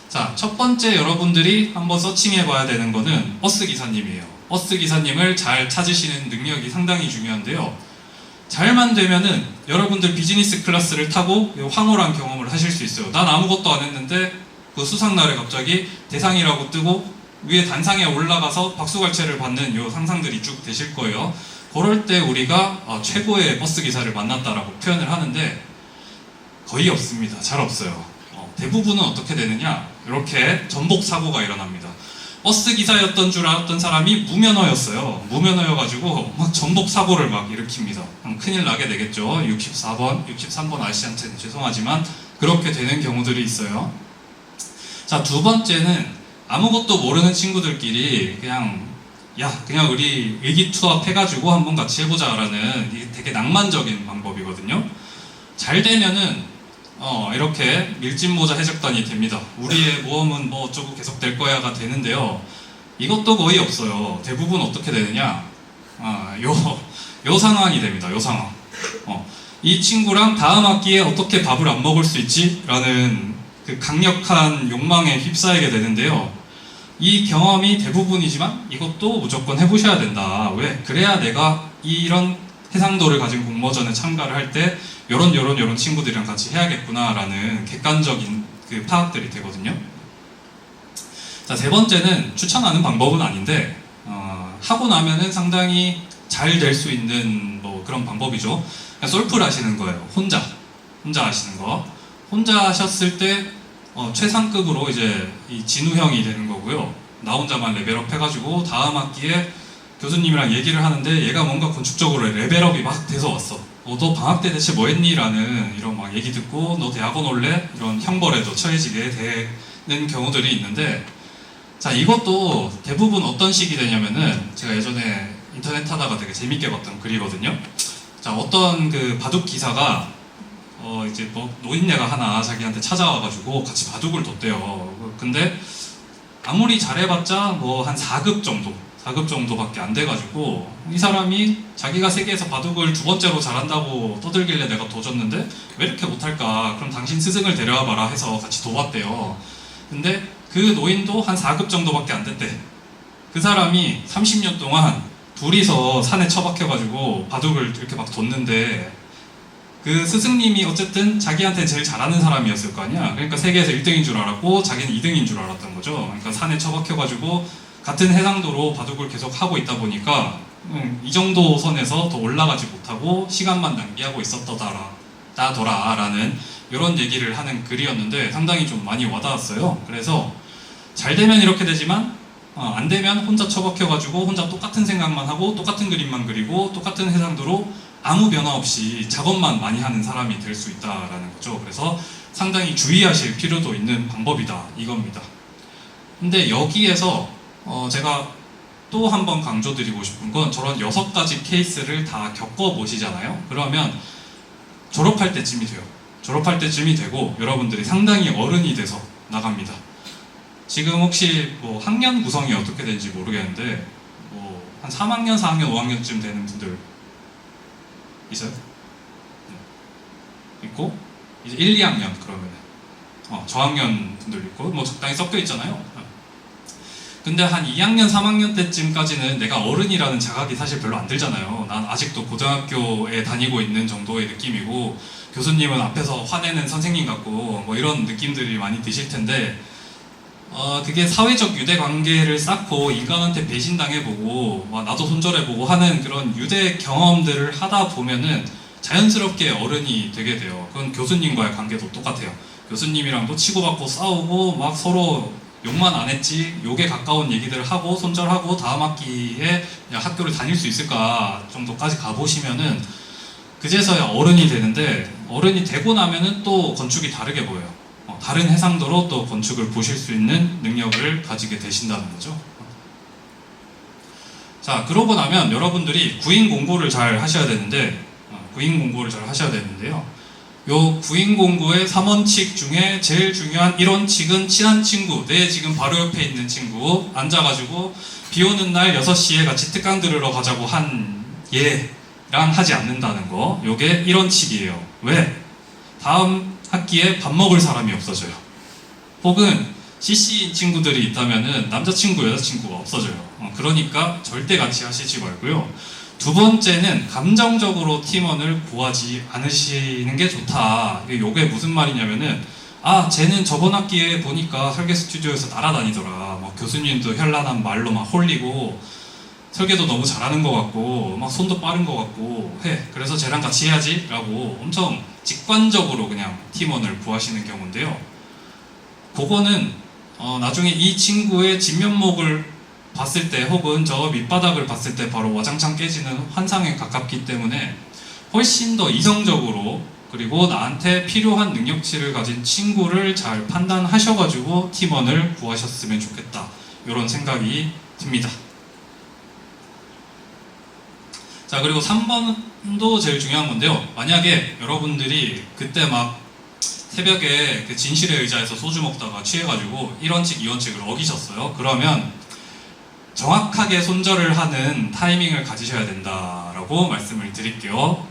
자, 첫 번째 여러분들이 한번 서칭해 봐야 되는 거는 버스 기사님이에요. 버스 기사님을 잘 찾으시는 능력이 상당히 중요한데요. 잘만 되면은 여러분들 비즈니스 클래스를 타고 황홀한 경험을 하실 수 있어요. 난 아무것도 안 했는데 그 수상날에 갑자기 대상이라고 뜨고 위에 단상에 올라가서 박수갈채를 받는 요 상상들이 쭉 되실 거예요. 그럴 때 우리가 최고의 버스 기사를 만났다라고 표현을 하는데 거의 없습니다. 잘 없어요. 대부분은 어떻게 되느냐, 이렇게 전복 사고가 일어납니다. 버스 기사였던 줄 알았던 사람이 무면허였어요. 무면허여가지고 막 전복 사고를 막 일으킵니다. 큰일 나게 되겠죠. 64번, 63번 아저씨한테는 죄송하지만 그렇게 되는 경우들이 있어요. 자, 두 번째는 아무것도 모르는 친구들끼리 그냥 우리 의기투합 해가지고 한번 같이 해보자라는 이게 되게 낭만적인 방법이거든요. 잘 되면은 이렇게 밀짚모자 해적단이 됩니다. 우리의 모험은 뭐 어쩌고 계속 될 거야가 되는데요. 이것도 거의 없어요. 대부분 어떻게 되느냐, 요 상황이 됩니다. 요 상황. 이 친구랑 다음 학기에 어떻게 밥을 안 먹을 수 있지? 라는 그 강력한 욕망에 휩싸이게 되는데요. 이 경험이 대부분이지만 이것도 무조건 해보셔야 된다. 왜? 그래야 내가 이런 해상도를 가진 공모전에 참가를 할 때 요런 친구들이랑 같이 해야겠구나 라는 객관적인 그 파악들이 되거든요. 자, 세 번째는 추천하는 방법은 아닌데 하고 나면은 상당히 잘 될 수 있는 뭐 그런 방법이죠. 그냥 솔플 하시는 거예요. 혼자 하시는 거. 혼자 하셨을 때 최상급으로 이제 이 진우형이 되는 거고요. 나 혼자만 레벨업 해가지고 다음 학기에 교수님이랑 얘기를 하는데 얘가 뭔가 건축적으로 레벨업이 막 돼서 왔어. 너 방학 때 대체 뭐 했니? 라는 이런 막 얘기 듣고 너 대학원 올래? 이런 형벌에도 처해지게 되는 경우들이 있는데, 자, 이것도 대부분 어떤 식이 되냐면은 제가 예전에 인터넷 하다가 되게 재밌게 봤던 글이거든요. 자, 어떤 그 바둑 기사가 이제 뭐 노인네가 하나 자기한테 찾아와가지고 같이 바둑을 뒀대요. 근데 아무리 잘해봤자 뭐 한 4급 정도밖에 안 돼가지고 이 사람이 자기가 세계에서 바둑을 두 번째로 잘한다고 떠들길래 내가 둬줬는데 왜 이렇게 못할까? 그럼 당신 스승을 데려와봐라 해서 같이 둬봤대요. 근데 그 노인도 한 4급 정도밖에 안 됐대. 그 사람이 30년 동안 둘이서 산에 처박혀가지고 바둑을 이렇게 막 뒀는데 그 스승님이 어쨌든 자기한테 제일 잘하는 사람이었을 거 아니야. 그러니까 세계에서 1등인 줄 알았고 자기는 2등인 줄 알았던 거죠. 그러니까 산에 처박혀가지고 같은 해상도로 바둑을 계속 하고 있다 보니까 이 정도 선에서 더 올라가지 못하고 시간만 낭비하고 있었더라 라는 이런 얘기를 하는 글이었는데 상당히 좀 많이 와닿았어요. 그래서 잘 되면 이렇게 되지만 안 되면 혼자 처박혀가지고 혼자 똑같은 생각만 하고 똑같은 그림만 그리고 똑같은 해상도로 아무 변화 없이 작업만 많이 하는 사람이 될 수 있다라는 거죠. 그래서 상당히 주의하실 필요도 있는 방법이다 이겁니다. 근데 여기에서 제가 또 한 번 강조드리고 싶은 건 저런 6가지 케이스를 다 겪어보시잖아요. 그러면 졸업할 때쯤이 돼요. 졸업할 때쯤이 되고 여러분들이 상당히 어른이 돼서 나갑니다. 지금 혹시 뭐 학년 구성이 어떻게 되는지 모르겠는데 뭐 한 3학년, 4학년, 5학년쯤 되는 분들 있어요? 네. 있고 이제 1, 2학년 그러면 저학년 분들 있고 뭐 적당히 섞여 있잖아요. 근데 한 2학년, 3학년 때쯤까지는 내가 어른이라는 자각이 사실 별로 안 들잖아요. 난 아직도 고등학교에 다니고 있는 정도의 느낌이고 교수님은 앞에서 화내는 선생님 같고 뭐 이런 느낌들이 많이 드실 텐데 그게 사회적 유대 관계를 쌓고 인간한테 배신당해보고 나도 손절해보고 하는 그런 유대 경험들을 하다 보면은 자연스럽게 어른이 되게 돼요. 그건 교수님과의 관계도 똑같아요. 교수님이랑도 치고받고 싸우고 막 서로 욕만 안 했지 욕에 가까운 얘기들을 하고 손절하고 다음 학기에 그냥 학교를 다닐 수 있을까 정도까지 가보시면은 그제서야 어른이 되는데 어른이 되고 나면은 또 건축이 다르게 보여요. 다른 해상도로 또 건축을 보실 수 있는 능력을 가지게 되신다는 거죠. 자, 그러고 나면 여러분들이 구인 공부를 잘 하셔야 되는데요. 요 구인 공부의 3원칙 중에 제일 중요한 1원칙은 친한 친구, 내 지금 바로 옆에 있는 친구 앉아가지고 비 오는 날 6시에 같이 특강 들으러 가자고 한 얘랑 하지 않는다는 거. 요게 1원칙이에요. 왜? 다음 학기에 밥 먹을 사람이 없어져요. 혹은 CC인 친구들이 있다면은 남자친구, 여자친구가 없어져요. 그러니까 절대 같이 하시지 말고요. 두 번째는 감정적으로 팀원을 구하지 않으시는 게 좋다. 이게 무슨 말이냐면은 쟤는 저번 학기에 보니까 설계 스튜디오에서 날아다니더라. 막 교수님도 현란한 말로 막 홀리고 설계도 너무 잘하는 것 같고 막 손도 빠른 것 같고 해. 그래서 쟤랑 같이 해야지 라고 엄청 직관적으로 그냥 팀원을 구하시는 경우인데요. 그거는 나중에 이 친구의 진면목을 봤을 때 혹은 저 밑바닥을 봤을 때 바로 와장창 깨지는 환상에 가깝기 때문에 훨씬 더 이성적으로 그리고 나한테 필요한 능력치를 가진 친구를 잘 판단하셔가지고 팀원을 구하셨으면 좋겠다. 이런 생각이 듭니다. 자, 그리고 3번도 제일 중요한 건데요. 만약에 여러분들이 그때 막 새벽에 그 진실의 의자에서 소주 먹다가 취해가지고 1원칙, 2원칙을 어기셨어요. 그러면 정확하게 손절을 하는 타이밍을 가지셔야 된다라고 말씀을 드릴게요.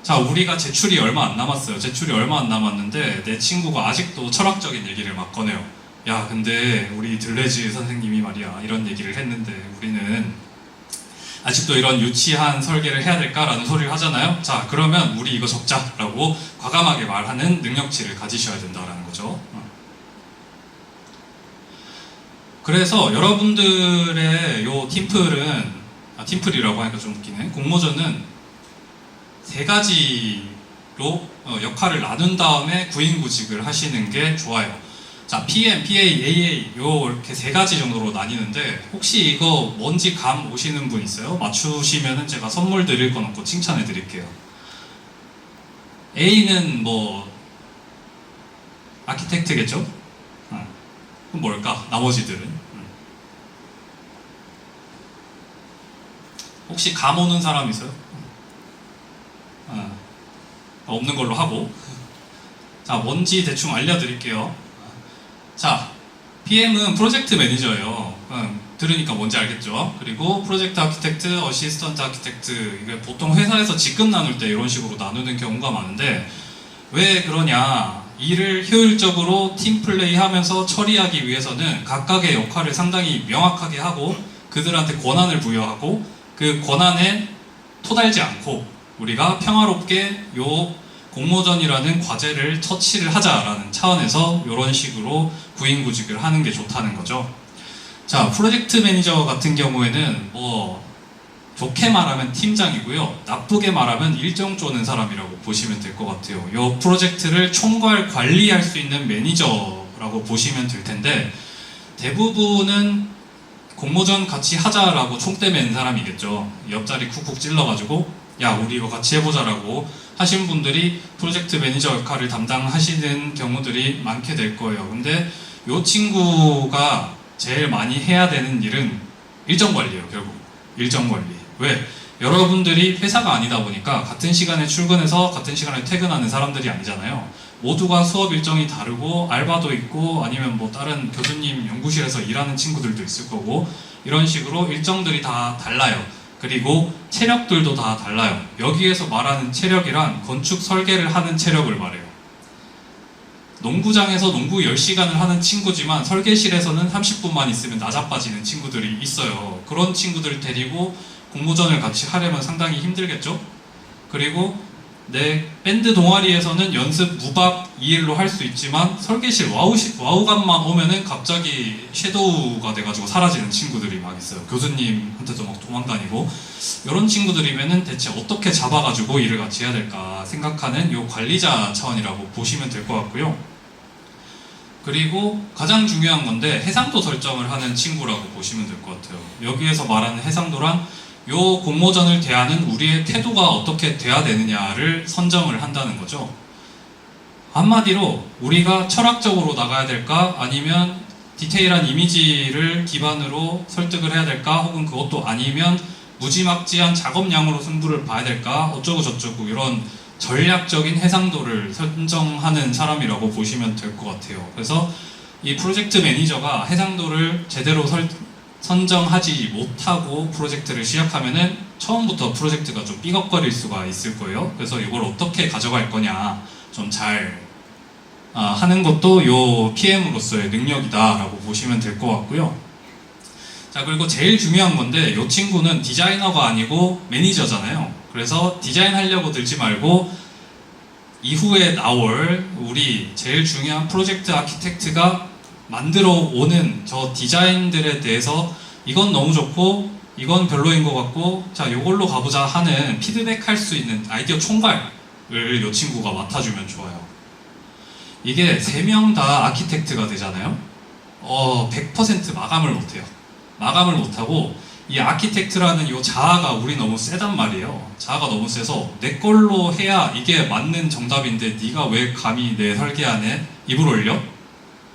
자, 우리가 제출이 얼마 안 남았어요. 제출이 얼마 안 남았는데 내 친구가 아직도 철학적인 얘기를 막 꺼내요. 야, 근데 우리 들레즈 선생님이 말이야 이런 얘기를 했는데 우리는 아직도 이런 유치한 설계를 해야 될까라는 소리를 하잖아요. 자, 그러면 우리 이거 적자라고 과감하게 말하는 능력치를 가지셔야 된다라는 거죠. 그래서 여러분들의 요 팀플은 팀플이라고 하니까 좀 웃기네. 공모전은 3가지로 역할을 나눈 다음에 구인구직을 하시는 게 좋아요. 자, PM, PA, AA 요 이렇게 3가지 정도로 나뉘는데 혹시 이거 뭔지 감 오시는 분 있어요? 맞추시면은 제가 선물 드릴 건 없고 칭찬해 드릴게요. A는 뭐 아키텍트겠죠? 그럼 뭘까? 나머지들은 혹시 감 오는 사람 있어요? 없는 걸로 하고. 자, 뭔지 대충 알려드릴게요. 자, PM은 프로젝트 매니저예요. 들으니까 뭔지 알겠죠? 그리고 프로젝트 아키텍트, 어시스턴트 아키텍트, 이게 보통 회사에서 직급 나눌 때 이런 식으로 나누는 경우가 많은데, 왜 그러냐? 일을 효율적으로 팀 플레이 하면서 처리하기 위해서는 각각의 역할을 상당히 명확하게 하고 그들한테 권한을 부여하고 그 권한에 토달지 않고 우리가 평화롭게 요 공모전이라는 과제를 처치를 하자라는 차원에서 이런 식으로 구인구직을 하는 게 좋다는 거죠. 자, 프로젝트 매니저 같은 경우에는 뭐 좋게 말하면 팀장이고요, 나쁘게 말하면 일정 쪼는 사람이라고 보시면 될 것 같아요. 이 프로젝트를 총괄 관리할 수 있는 매니저라고 보시면 될 텐데, 대부분은 공모전 같이 하자라고 총대 맨 사람이겠죠. 옆자리 쿡쿡 찔러가지고 야, 우리 이거 같이 해보자라고 하신 분들이 프로젝트 매니저 역할을 담당하시는 경우들이 많게 될 거예요. 근데 이 친구가 제일 많이 해야 되는 일은 일정 관리예요. 결국 일정 관리. 왜? 여러분들이 회사가 아니다 보니까 같은 시간에 출근해서 같은 시간에 퇴근하는 사람들이 아니잖아요. 모두가 수업 일정이 다르고 알바도 있고 아니면 뭐 다른 교수님 연구실에서 일하는 친구들도 있을 거고, 이런 식으로 일정들이 다 달라요. 그리고 체력들도 다 달라요. 여기에서 말하는 체력이란 건축 설계를 하는 체력을 말해요. 농구장에서 농구 10시간을 하는 친구지만 설계실에서는 30분만 있으면 나자빠지는 친구들이 있어요. 그런 친구들을 데리고 공모전을 같이 하려면 상당히 힘들겠죠? 그리고 내 밴드 동아리에서는 연습 무박 2일로 할 수 있지만 설계실 와우감만 오면은 갑자기 섀도우가 돼가지고 사라지는 친구들이 막 있어요. 교수님한테도 막 도망다니고. 이런 친구들이면은 대체 어떻게 잡아가지고 일을 같이 해야 될까 생각하는 요 관리자 차원이라고 보시면 될 것 같고요. 그리고 가장 중요한 건데 해상도 설정을 하는 친구라고 보시면 될 것 같아요. 여기에서 말하는 해상도란 요 공모전을 대하는 우리의 태도가 어떻게 돼야 되느냐를 선정을 한다는 거죠. 한마디로 우리가 철학적으로 나가야 될까, 아니면 디테일한 이미지를 기반으로 설득을 해야 될까, 혹은 그것도 아니면 무지막지한 작업량으로 승부를 봐야 될까, 어쩌고 저쩌고 이런 전략적인 해상도를 선정하는 사람이라고 보시면 될 것 같아요. 그래서 이 프로젝트 매니저가 해상도를 제대로 선정하지 못하고 프로젝트를 시작하면은 처음부터 프로젝트가 좀 삐걱거릴 수가 있을 거예요. 그래서 이걸 어떻게 가져갈 거냐 좀 잘 하는 것도 요 PM으로서의 능력이다라고 보시면 될 것 같고요. 자, 그리고 제일 중요한 건데 요 친구는 디자이너가 아니고 매니저잖아요. 그래서 디자인하려고 들지 말고 이후에 나올 우리 제일 중요한 프로젝트 아키텍트가 만들어 오는 저 디자인들에 대해서 이건 너무 좋고 이건 별로인 것 같고 자 요걸로 가보자 하는 피드백 할 수 있는 아이디어 총괄을 요 친구가 맡아주면 좋아요. 이게 3명 다 아키텍트가 되잖아요. 100% 마감을 못해요. 마감을 못하고 이 아키텍트라는 요 자아가 우리 너무 세단 말이에요. 자아가 너무 세서 내 걸로 해야 이게 맞는 정답인데 네가 왜 감히 내 설계안에 입을 올려?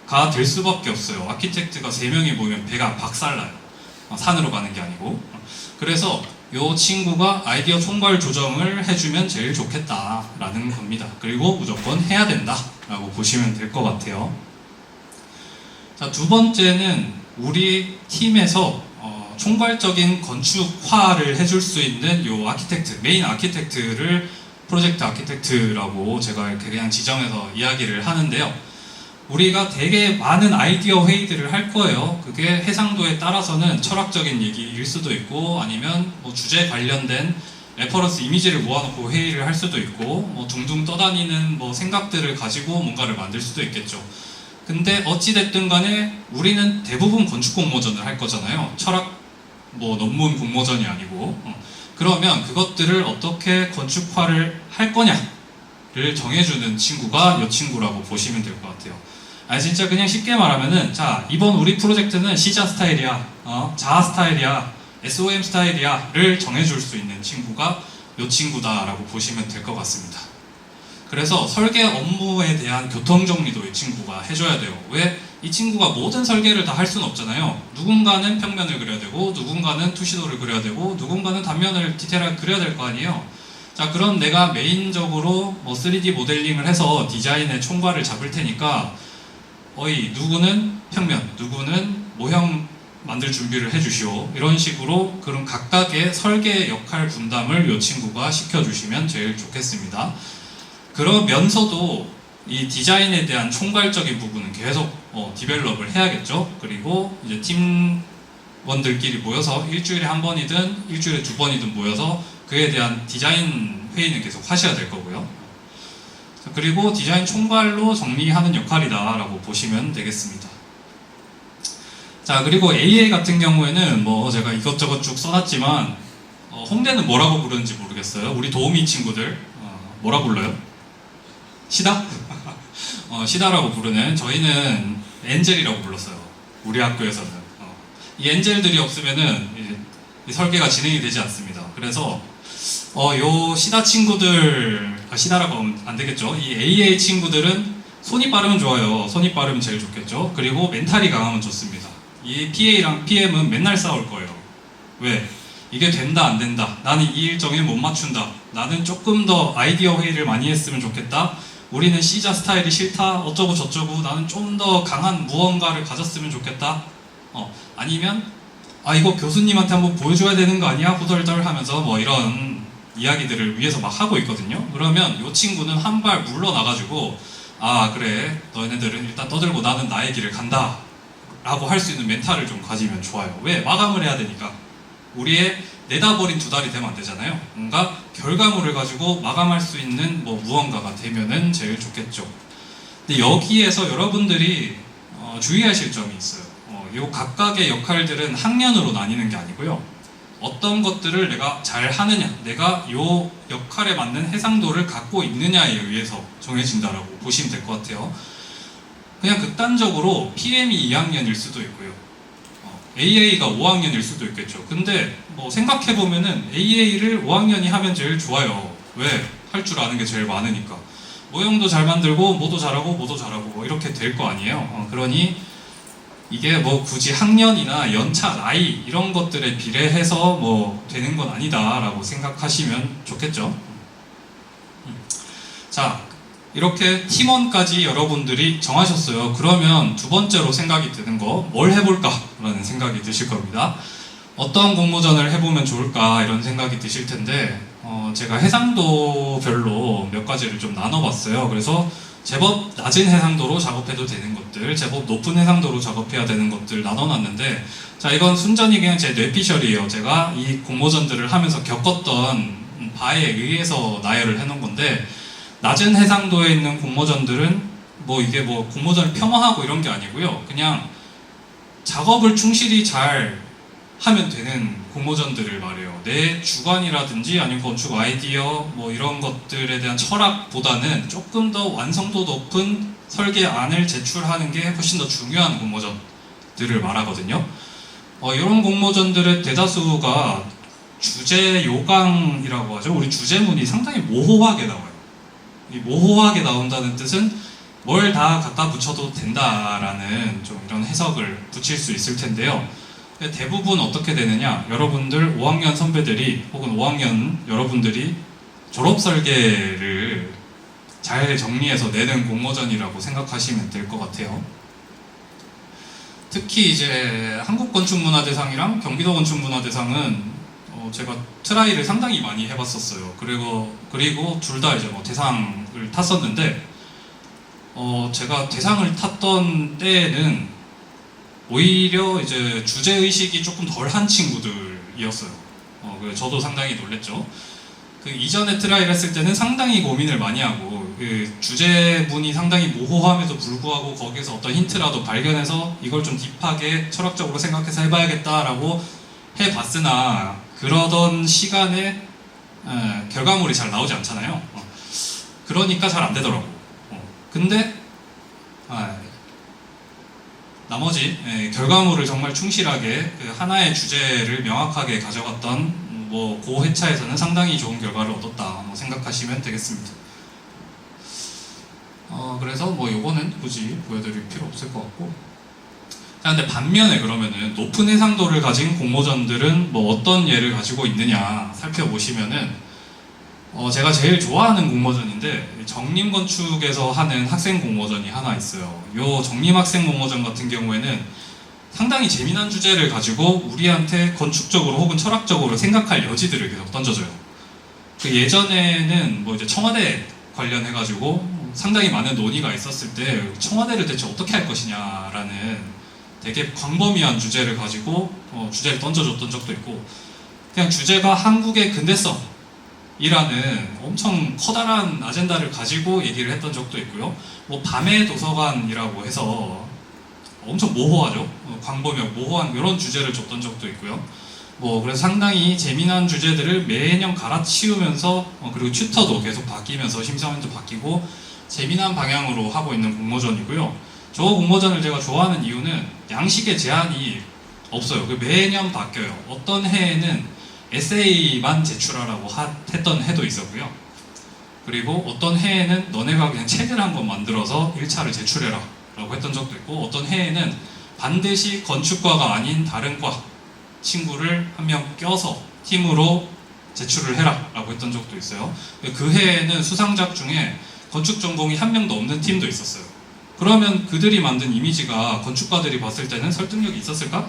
가 될 수밖에 없어요. 아키텍트가 3명이 모이면 배가 박살나요. 산으로 가는 게 아니고. 그래서 요 친구가 아이디어 총괄 조정을 해주면 제일 좋겠다라는 겁니다. 그리고 무조건 해야 된다라고 보시면 될 것 같아요. 자, 두 번째는 우리 팀에서 총괄적인 건축화를 해줄 수 있는 요 아키텍트, 메인 아키텍트를 프로젝트 아키텍트라고 제가 이렇게 그냥 지정해서 이야기를 하는데요. 우리가 되게 많은 아이디어 회의들을 할 거예요. 그게 해상도에 따라서는 철학적인 얘기일 수도 있고 아니면 뭐 주제 관련된 레퍼런스 이미지를 모아놓고 회의를 할 수도 있고 뭐 둥둥 떠다니는 뭐 생각들을 가지고 뭔가를 만들 수도 있겠죠. 근데 어찌됐든 간에 우리는 대부분 건축 공모전을 할 거잖아요. 철학 뭐 논문 공모전이 아니고. 그러면 그것들을 어떻게 건축화를 할 거냐를 정해주는 친구가 이 친구라고 보시면 될 것 같아요. 진짜 그냥 쉽게 말하면은 자, 이번 우리 프로젝트는 시자 스타일이야, 자아 스타일이야, SOM 스타일이야 를 정해줄 수 있는 친구가 이 친구다라고 보시면 될 것 같습니다. 그래서 설계 업무에 대한 교통 정리도 이 친구가 해줘야 돼요. 왜? 이 친구가 모든 설계를 다 할 수는 없잖아요. 누군가는 평면을 그려야 되고, 누군가는 투시도를 그려야 되고, 누군가는 단면을 디테일하게 그려야 될 거 아니에요. 자, 그럼 내가 메인적으로 뭐 3D 모델링을 해서 디자인의 총괄을 잡을 테니까, 누구는 평면, 누구는 모형 만들 준비를 해주시오. 이런 식으로 그런 각각의 설계 역할 분담을 이 친구가 시켜주시면 제일 좋겠습니다. 그러면서도 이 디자인에 대한 총괄적인 부분은 계속 디벨롭을 해야겠죠. 그리고 이제 팀원들끼리 모여서 일주일에 한 번이든 일주일에 두 번이든 모여서 그에 대한 디자인 회의는 계속 하셔야 될 거고요. 그리고 디자인 총괄로 정리하는 역할이다라고 보시면 되겠습니다. 자, 그리고 AA 같은 경우에는 뭐 제가 이것저것 쭉 써놨지만 홍대는 뭐라고 부르는지 모르겠어요. 우리 도우미 친구들 뭐라 불러요? 시다? 시다라고 부르는, 저희는 엔젤이라고 불렀어요. 우리 학교에서는. 이 엔젤들이 없으면은 이 설계가 진행이 되지 않습니다. 그래서 요 시다 친구들, 시다라고 하면 안 되겠죠. 이 AA 친구들은 손이 빠르면 좋아요. 손이 빠르면 제일 좋겠죠. 그리고 멘탈이 강하면 좋습니다. 이 PA랑 PM은 맨날 싸울 거예요. 왜? 이게 된다 안 된다. 나는 이 일정에 못 맞춘다. 나는 조금 더 아이디어 회의를 많이 했으면 좋겠다. 우리는 C자 스타일이 싫다. 어쩌고 저쩌고. 나는 좀 더 강한 무언가를 가졌으면 좋겠다. 아니면 이거 교수님한테 한번 보여줘야 되는 거 아니야? 후덜덜 하면서 뭐 이런 이야기들을 위해서 막 하고 있거든요. 그러면 이 친구는 한 발 물러나가지고 그래, 너희들은 일단 떠들고 나는 나의 길을 간다 라고 할 수 있는 멘탈을 좀 가지면 좋아요. 왜? 마감을 해야 되니까. 우리의 내다버린 두 달이 되면 안 되잖아요. 뭔가 결과물을 가지고 마감할 수 있는 뭐 무언가가 되면은 제일 좋겠죠. 근데 여기에서 여러분들이 주의하실 점이 있어요. 요 각각의 역할들은 학년으로 나뉘는 게 아니고요. 어떤 것들을 내가 잘 하느냐, 내가 요 역할에 맞는 해상도를 갖고 있느냐에 의해서 정해진다라고 보시면 될 것 같아요. 그냥 극단적으로 PM이 2학년일 수도 있고요. AA가 5학년일 수도 있겠죠. 근데 뭐 생각해보면은 AA를 5학년이 하면 제일 좋아요. 왜? 할 줄 아는 게 제일 많으니까. 모형도 잘 만들고, 뭐도 잘하고, 뭐도 잘하고, 뭐 이렇게 될 거 아니에요. 그러니 이게 뭐 굳이 학년이나 연차, 나이 이런 것들에 비례해서 뭐 되는 건 아니다라고 생각하시면 좋겠죠. 자, 이렇게 팀원까지 여러분들이 정하셨어요. 그러면 두 번째로 생각이 드는 거, 뭘 해볼까? 라는 생각이 드실 겁니다. 어떤 공모전을 해보면 좋을까? 이런 생각이 드실 텐데, 제가 해상도별로 몇 가지를 좀 나눠봤어요. 그래서 제법 낮은 해상도로 작업해도 되는 것들, 제법 높은 해상도로 작업해야 되는 것들 나눠놨는데, 자, 이건 순전히 그냥 제 뇌피셜이에요. 제가 이 공모전들을 하면서 겪었던 바에 의해서 나열을 해놓은 건데, 낮은 해상도에 있는 공모전들은 뭐 이게 뭐 공모전을 폄하하고 이런 게 아니고요. 그냥 작업을 충실히 잘 하면 되는 공모전들을 말해요. 내 주관이라든지 아니면 건축 아이디어 뭐 이런 것들에 대한 철학보다는 조금 더 완성도 높은 설계안을 제출하는 게 훨씬 더 중요한 공모전들을 말하거든요. 이런 공모전들의 대다수가 주제 요강이라고 하죠. 우리 주제문이 상당히 모호하게 나와요. 이 모호하게 나온다는 뜻은 뭘 다 갖다 붙여도 된다라는 좀 이런 해석을 붙일 수 있을 텐데요. 대부분 어떻게 되느냐, 여러분들 5학년 선배들이 혹은 5학년 여러분들이 졸업 설계를 잘 정리해서 내는 공모전이라고 생각하시면 될 것 같아요. 특히 이제 한국건축문화대상이랑 경기도건축문화대상은 제가 트라이를 상당히 많이 해봤었어요. 그리고 둘 다 이제 뭐 대상을 탔었는데, 제가 대상을 탔던 때에는 오히려 이제 주제 의식이 조금 덜한 친구들이었어요. 그래서 저도 상당히 놀랬죠. 그 이전에 트라이를 했을 때는 상당히 고민을 많이 하고, 그 주제문이 상당히 모호함에도 불구하고 거기서 어떤 힌트라도 발견해서 이걸 좀 딥하게 철학적으로 생각해서 해봐야겠다라고 해봤으나, 그러던 시간에 결과물이 잘 나오지 않잖아요. 그러니까 잘 안 되더라고. 근데 나머지 결과물을 정말 충실하게 그 하나의 주제를 명확하게 가져갔던 뭐 그 회차에서는 상당히 좋은 결과를 얻었다 생각하시면 되겠습니다. 그래서 뭐 요거는 굳이 보여드릴 필요 없을 것 같고. 자, 근데 반면에 그러면은 높은 해상도를 가진 공모전들은 뭐 어떤 예를 가지고 있느냐 살펴보시면은 제가 제일 좋아하는 공모전인데 정림건축에서 하는 학생 공모전이 하나 있어요. 요 정림학생 공모전 같은 경우에는 상당히 재미난 주제를 가지고 우리한테 건축적으로 혹은 철학적으로 생각할 여지들을 계속 던져줘요. 그 예전에는 뭐 이제 청와대 관련해가지고 상당히 많은 논의가 있었을 때 청와대를 대체 어떻게 할 것이냐라는 되게 광범위한 주제를 가지고 주제를 던져줬던 적도 있고, 그냥 주제가 한국의 근대성이라는 엄청 커다란 아젠다를 가지고 얘기를 했던 적도 있고요. 뭐 밤의 도서관이라고 해서 엄청 모호하죠. 광범위하고 모호한 이런 주제를 줬던 적도 있고요. 뭐 그래서 상당히 재미난 주제들을 매년 갈아치우면서 그리고 튜터도 계속 바뀌면서 심사위원도 바뀌고 재미난 방향으로 하고 있는 공모전이고요. 저 공모전을 제가 좋아하는 이유는 양식의 제한이 없어요. 매년 바뀌어요. 어떤 해에는 에세이만 제출하라고 했던 해도 있었고요. 그리고 어떤 해에는 너네가 그냥 책을 한권 만들어서 1차를 제출해라 라고 했던 적도 있고, 어떤 해에는 반드시 건축과가 아닌 다른 과 친구를 한 명 껴서 팀으로 제출을 해라 라고 했던 적도 있어요. 그 해에는 수상작 중에 건축 전공이 한 명도 없는 팀도 있었어요. 그러면 그들이 만든 이미지가 건축가들이 봤을 때는 설득력이 있었을까?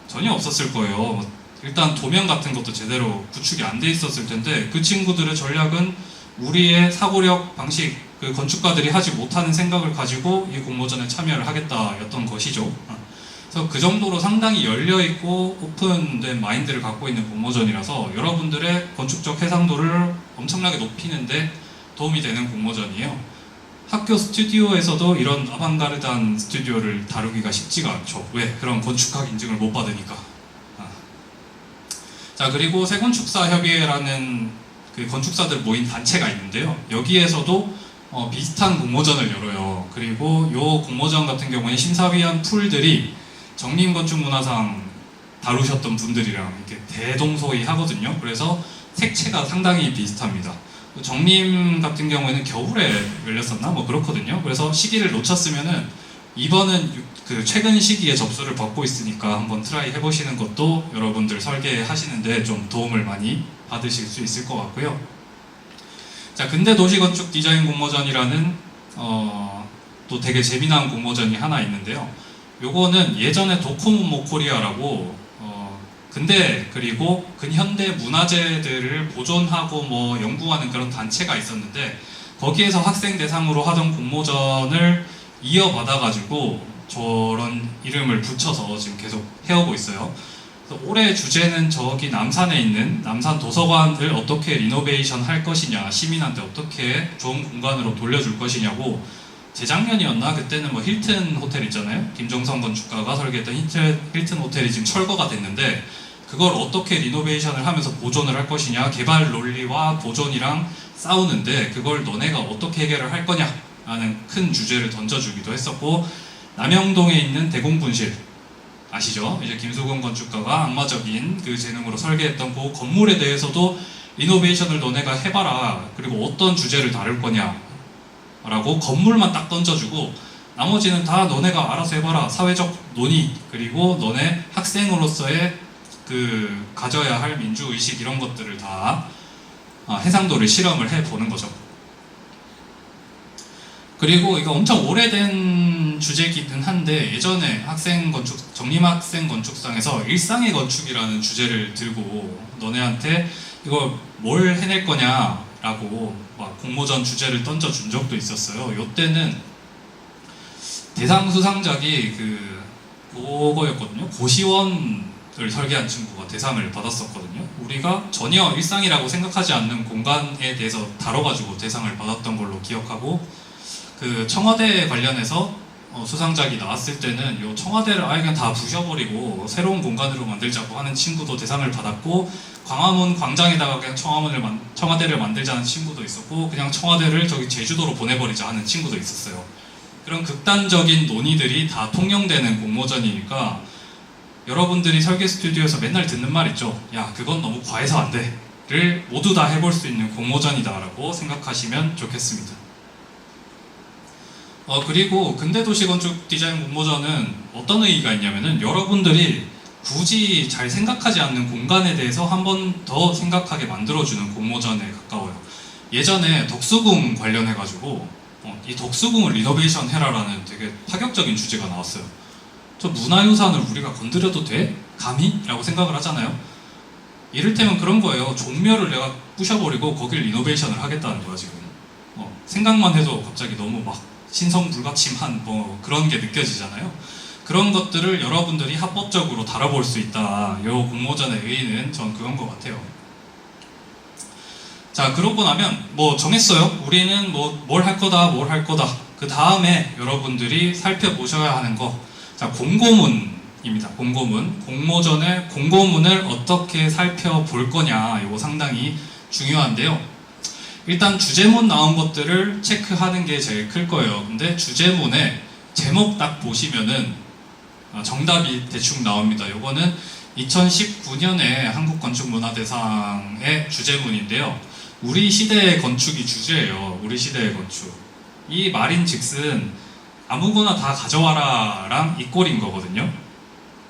전혀 없었을 거예요. 일단 도면 같은 것도 제대로 구축이 안 돼 있었을 텐데, 그 친구들의 전략은 우리의 사고력 방식, 그 건축가들이 하지 못하는 생각을 가지고 이 공모전에 참여를 하겠다였던 것이죠. 그래서 그 정도로 상당히 열려있고 오픈된 마인드를 갖고 있는 공모전이라서 여러분들의 건축적 해상도를 엄청나게 높이는데 도움이 되는 공모전이에요. 학교 스튜디오에서도 이런 아방가르드한 스튜디오를 다루기가 쉽지가 않죠. 왜? 그런 건축학 인증을 못 받으니까. 자, 그리고 세건축사협의회라는 그 건축사들 모인 단체가 있는데요. 여기에서도 비슷한 공모전을 열어요. 그리고 요 공모전 같은 경우에 심사위원 풀들이 정림건축문화상 다루셨던 분들이랑 이렇게 대동소이 하거든요. 그래서 색채가 상당히 비슷합니다. 정림 같은 경우에는 겨울에 열렸었나? 뭐 그렇거든요. 그래서 시기를 놓쳤으면은 이번은 그 최근 시기에 접수를 받고 있으니까 한번 트라이 해보시는 것도 여러분들 설계하시는데 좀 도움을 많이 받으실 수 있을 것 같고요. 자, 근대 도시건축 디자인 공모전이라는 또 되게 재미난 공모전이 하나 있는데요. 요거는 예전에 도코모모 코리아라고 근대 그리고 근현대 문화재들을 보존하고 뭐 연구하는 그런 단체가 있었는데, 거기에서 학생 대상으로 하던 공모전을 이어받아가지고 저런 이름을 붙여서 지금 계속 해오고 있어요. 그래서 올해 주제는 저기 남산에 있는 남산 도서관을 어떻게 리노베이션 할 것이냐, 시민한테 어떻게 좋은 공간으로 돌려줄 것이냐고, 재작년이었나? 그때는 뭐 힐튼 호텔 있잖아요. 김정성 건축가가 설계했던 힐튼 호텔이 지금 철거가 됐는데, 그걸 어떻게 리노베이션을 하면서 보존을 할 것이냐, 개발 논리와 보존이랑 싸우는데 그걸 너네가 어떻게 해결을 할 거냐 라는 큰 주제를 던져주기도 했었고, 남영동에 있는 대공분실 아시죠? 이제 김수근 건축가가 악마적인 그 재능으로 설계했던 그 건물에 대해서도 리노베이션을 너네가 해봐라, 그리고 어떤 주제를 다룰 거냐 라고 건물만 딱 던져주고 나머지는 다 너네가 알아서 해봐라, 사회적 논의 그리고 너네 학생으로서의 그 가져야 할 민주의식 이런 것들을 다 해상도를 실험을 해보는 거죠. 그리고 이거 엄청 오래된 주제이긴 한데, 예전에 정림학생 건축상에서 일상의 건축이라는 주제를 들고 너네한테 이걸 뭘 해낼 거냐 라고 막 공모전 주제를 던져준 적도 있었어요. 요때는 대상 수상작이 그거였거든요. 고시원을 설계한 친구가 대상을 받았었거든요. 우리가 전혀 일상이라고 생각하지 않는 공간에 대해서 다뤄가지고 대상을 받았던 걸로 기억하고, 그 청와대 관련해서 수상작이 나왔을 때는 요 청와대를 아예 그냥 다 부셔버리고 새로운 공간으로 만들자고 하는 친구도 대상을 받았고, 광화문 광장에다가 그냥 청와대를 만들자는 친구도 있었고, 그냥 청와대를 저기 제주도로 보내버리자 하는 친구도 있었어요. 그런 극단적인 논의들이 다 통용되는 공모전이니까 여러분들이 설계 스튜디오에서 맨날 듣는 말 있죠. 야, 그건 너무 과해서 안 돼 를 모두 다 해볼 수 있는 공모전이다 라고 생각하시면 좋겠습니다. 그리고 근대도시건축 디자인 공모전은 어떤 의의가 있냐면은 여러분들이 굳이 잘 생각하지 않는 공간에 대해서 한 번 더 생각하게 만들어주는 공모전에 가까워요. 예전에 덕수궁 관련해가지고 이 덕수궁을 리노베이션 해라라는 되게 파격적인 주제가 나왔어요. 저 문화유산을 우리가 건드려도 돼? 감히? 라고 생각을 하잖아요. 이를테면 그런 거예요. 종묘를 내가 부셔버리고 거길 리노베이션을 하겠다는 거야 지금. 생각만 해도 갑자기 너무 막 신성불가침한 뭐 그런 게 느껴지잖아요. 그런 것들을 여러분들이 합법적으로 다뤄볼 수 있다. 이 공모전의 의의는 전 그런 것 같아요. 자, 그러고 나면 뭐 정했어요. 우리는 뭐 뭘 할 거다, 뭘 할 거다. 그 다음에 여러분들이 살펴보셔야 하는 거. 자, 공고문입니다. 공고문. 공모전의 공고문을 어떻게 살펴볼 거냐. 이거 상당히 중요한데요. 일단 주제문 나온 것들을 체크하는 게 제일 클 거예요. 근데 주제문에 제목 딱 보시면은 정답이 대충 나옵니다. 요거는 2019년에 한국건축문화대상의 주제문인데요. 우리 시대의 건축이 주제예요. 우리 시대의 건축. 이 말인즉슨 아무거나 다 가져와라 랑 이 꼴인 거거든요.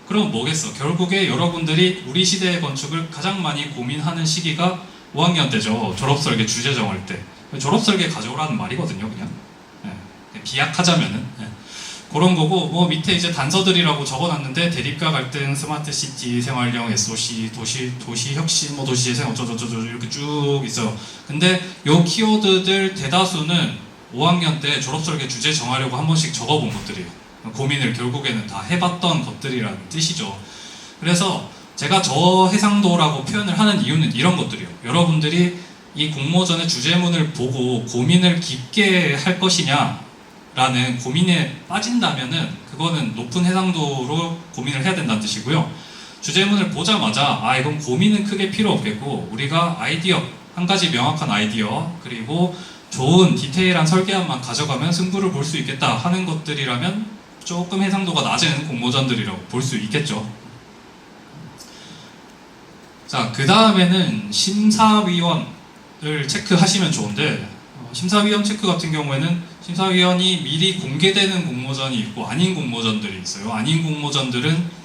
그럼 뭐겠어? 결국에 여러분들이 우리 시대의 건축을 가장 많이 고민하는 시기가 5학년 때죠. 졸업설계 주제 정할 때. 졸업설계 가져오라는 말이거든요, 그냥. 네. 비약하자면은. 네. 그런 거고, 뭐 밑에 이제 단서들이라고 적어놨는데, 대립가 갈등, 스마트 시티, 생활형, SOC, 도시 혁신, 뭐 도시 재생, 어쩌저쩌저 이렇게 쭉 있어요. 근데 요 키워드들 대다수는 5학년 때 졸업설계 주제 정하려고 한 번씩 적어본 것들이에요. 고민을 결국에는 다 해봤던 것들이라는 뜻이죠. 그래서 제가 저해상도라고 표현을 하는 이유는 이런 것들이에요. 여러분들이 이 공모전의 주제문을 보고 고민을 깊게 할 것이냐 라는 고민에 빠진다면은 그거는 높은 해상도로 고민을 해야 된다는 뜻이고요. 주제문을 보자마자 이건 고민은 크게 필요 없겠고 우리가 아이디어, 한 가지 명확한 아이디어 그리고 좋은 디테일한 설계안만 가져가면 승부를 볼 수 있겠다 하는 것들이라면 조금 해상도가 낮은 공모전들이라고 볼 수 있겠죠. 자, 그 다음에는 심사위원을 체크하시면 좋은데 심사위원 체크 같은 경우에는 심사위원이 미리 공개되는 공모전이 있고 아닌 공모전들이 있어요. 아닌 공모전들은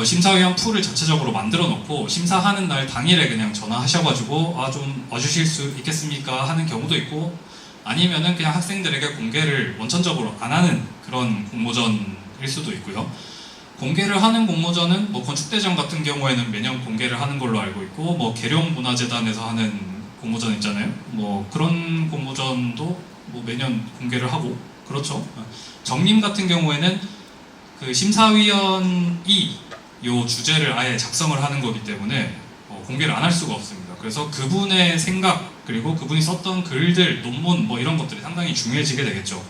심사위원 풀을 자체적으로 만들어 놓고 심사하는 날 당일에 그냥 전화하셔가지고 좀 와주실 수 있겠습니까 하는 경우도 있고 아니면은 그냥 학생들에게 공개를 원천적으로 안 하는 그런 공모전일 수도 있고요. 공개를 하는 공모전은 뭐 건축대전 같은 경우에는 매년 공개를 하는 걸로 알고 있고 뭐 계룡문화재단에서 하는 공모전 있잖아요. 뭐 그런 공모전도 뭐 매년 공개를 하고 그렇죠. 정림 같은 경우에는 그 심사위원이 요 주제를 아예 작성을 하는 거기 때문에 공개를 안 할 수가 없습니다. 그래서 그분의 생각 그리고 그분이 썼던 글들, 논문 뭐 이런 것들이 상당히 중요해지게 되겠죠.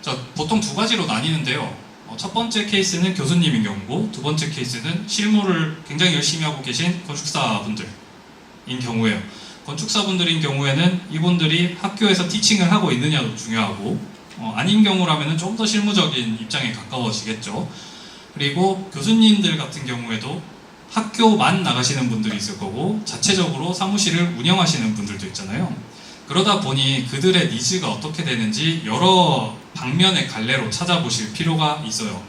자, 보통 두 가지로 나뉘는데요. 첫 번째 케이스는 교수님인 경우고 두 번째 케이스는 실무를 굉장히 열심히 하고 계신 건축사분들인 경우에요. 건축사분들인 경우에는 이분들이 학교에서 티칭을 하고 있느냐도 중요하고 아닌 경우라면 좀 더 실무적인 입장에 가까워지겠죠. 그리고 교수님들 같은 경우에도 학교만 나가시는 분들이 있을 거고 자체적으로 사무실을 운영하시는 분들도 있잖아요. 그러다 보니 그들의 니즈가 어떻게 되는지 여러 방면의 갈래로 찾아보실 필요가 있어요.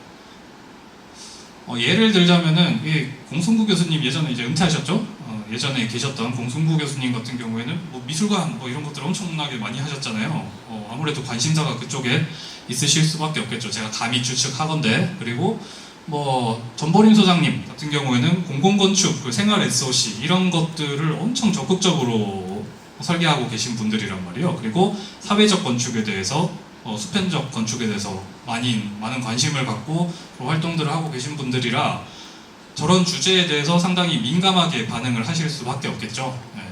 예를 들자면은 공승구 교수님 예전에 이제 은퇴하셨죠? 예전에 계셨던 공승구 교수님 같은 경우에는 뭐 미술관 뭐 이런 것들 엄청나게 많이 하셨잖아요. 아무래도 관심사가 그쪽에 있으실 수밖에 없겠죠. 제가 감히 추측하건데. 그리고 뭐 전보림 소장님 같은 경우에는 공공건축, 생활 SOC 이런 것들을 엄청 적극적으로 설계하고 계신 분들이란 말이에요. 그리고 사회적 건축에 대해서 수평적 건축에 대해서 많은 관심을 갖고 활동들을 하고 계신 분들이라 저런 주제에 대해서 상당히 민감하게 반응을 하실 수밖에 없겠죠. 네.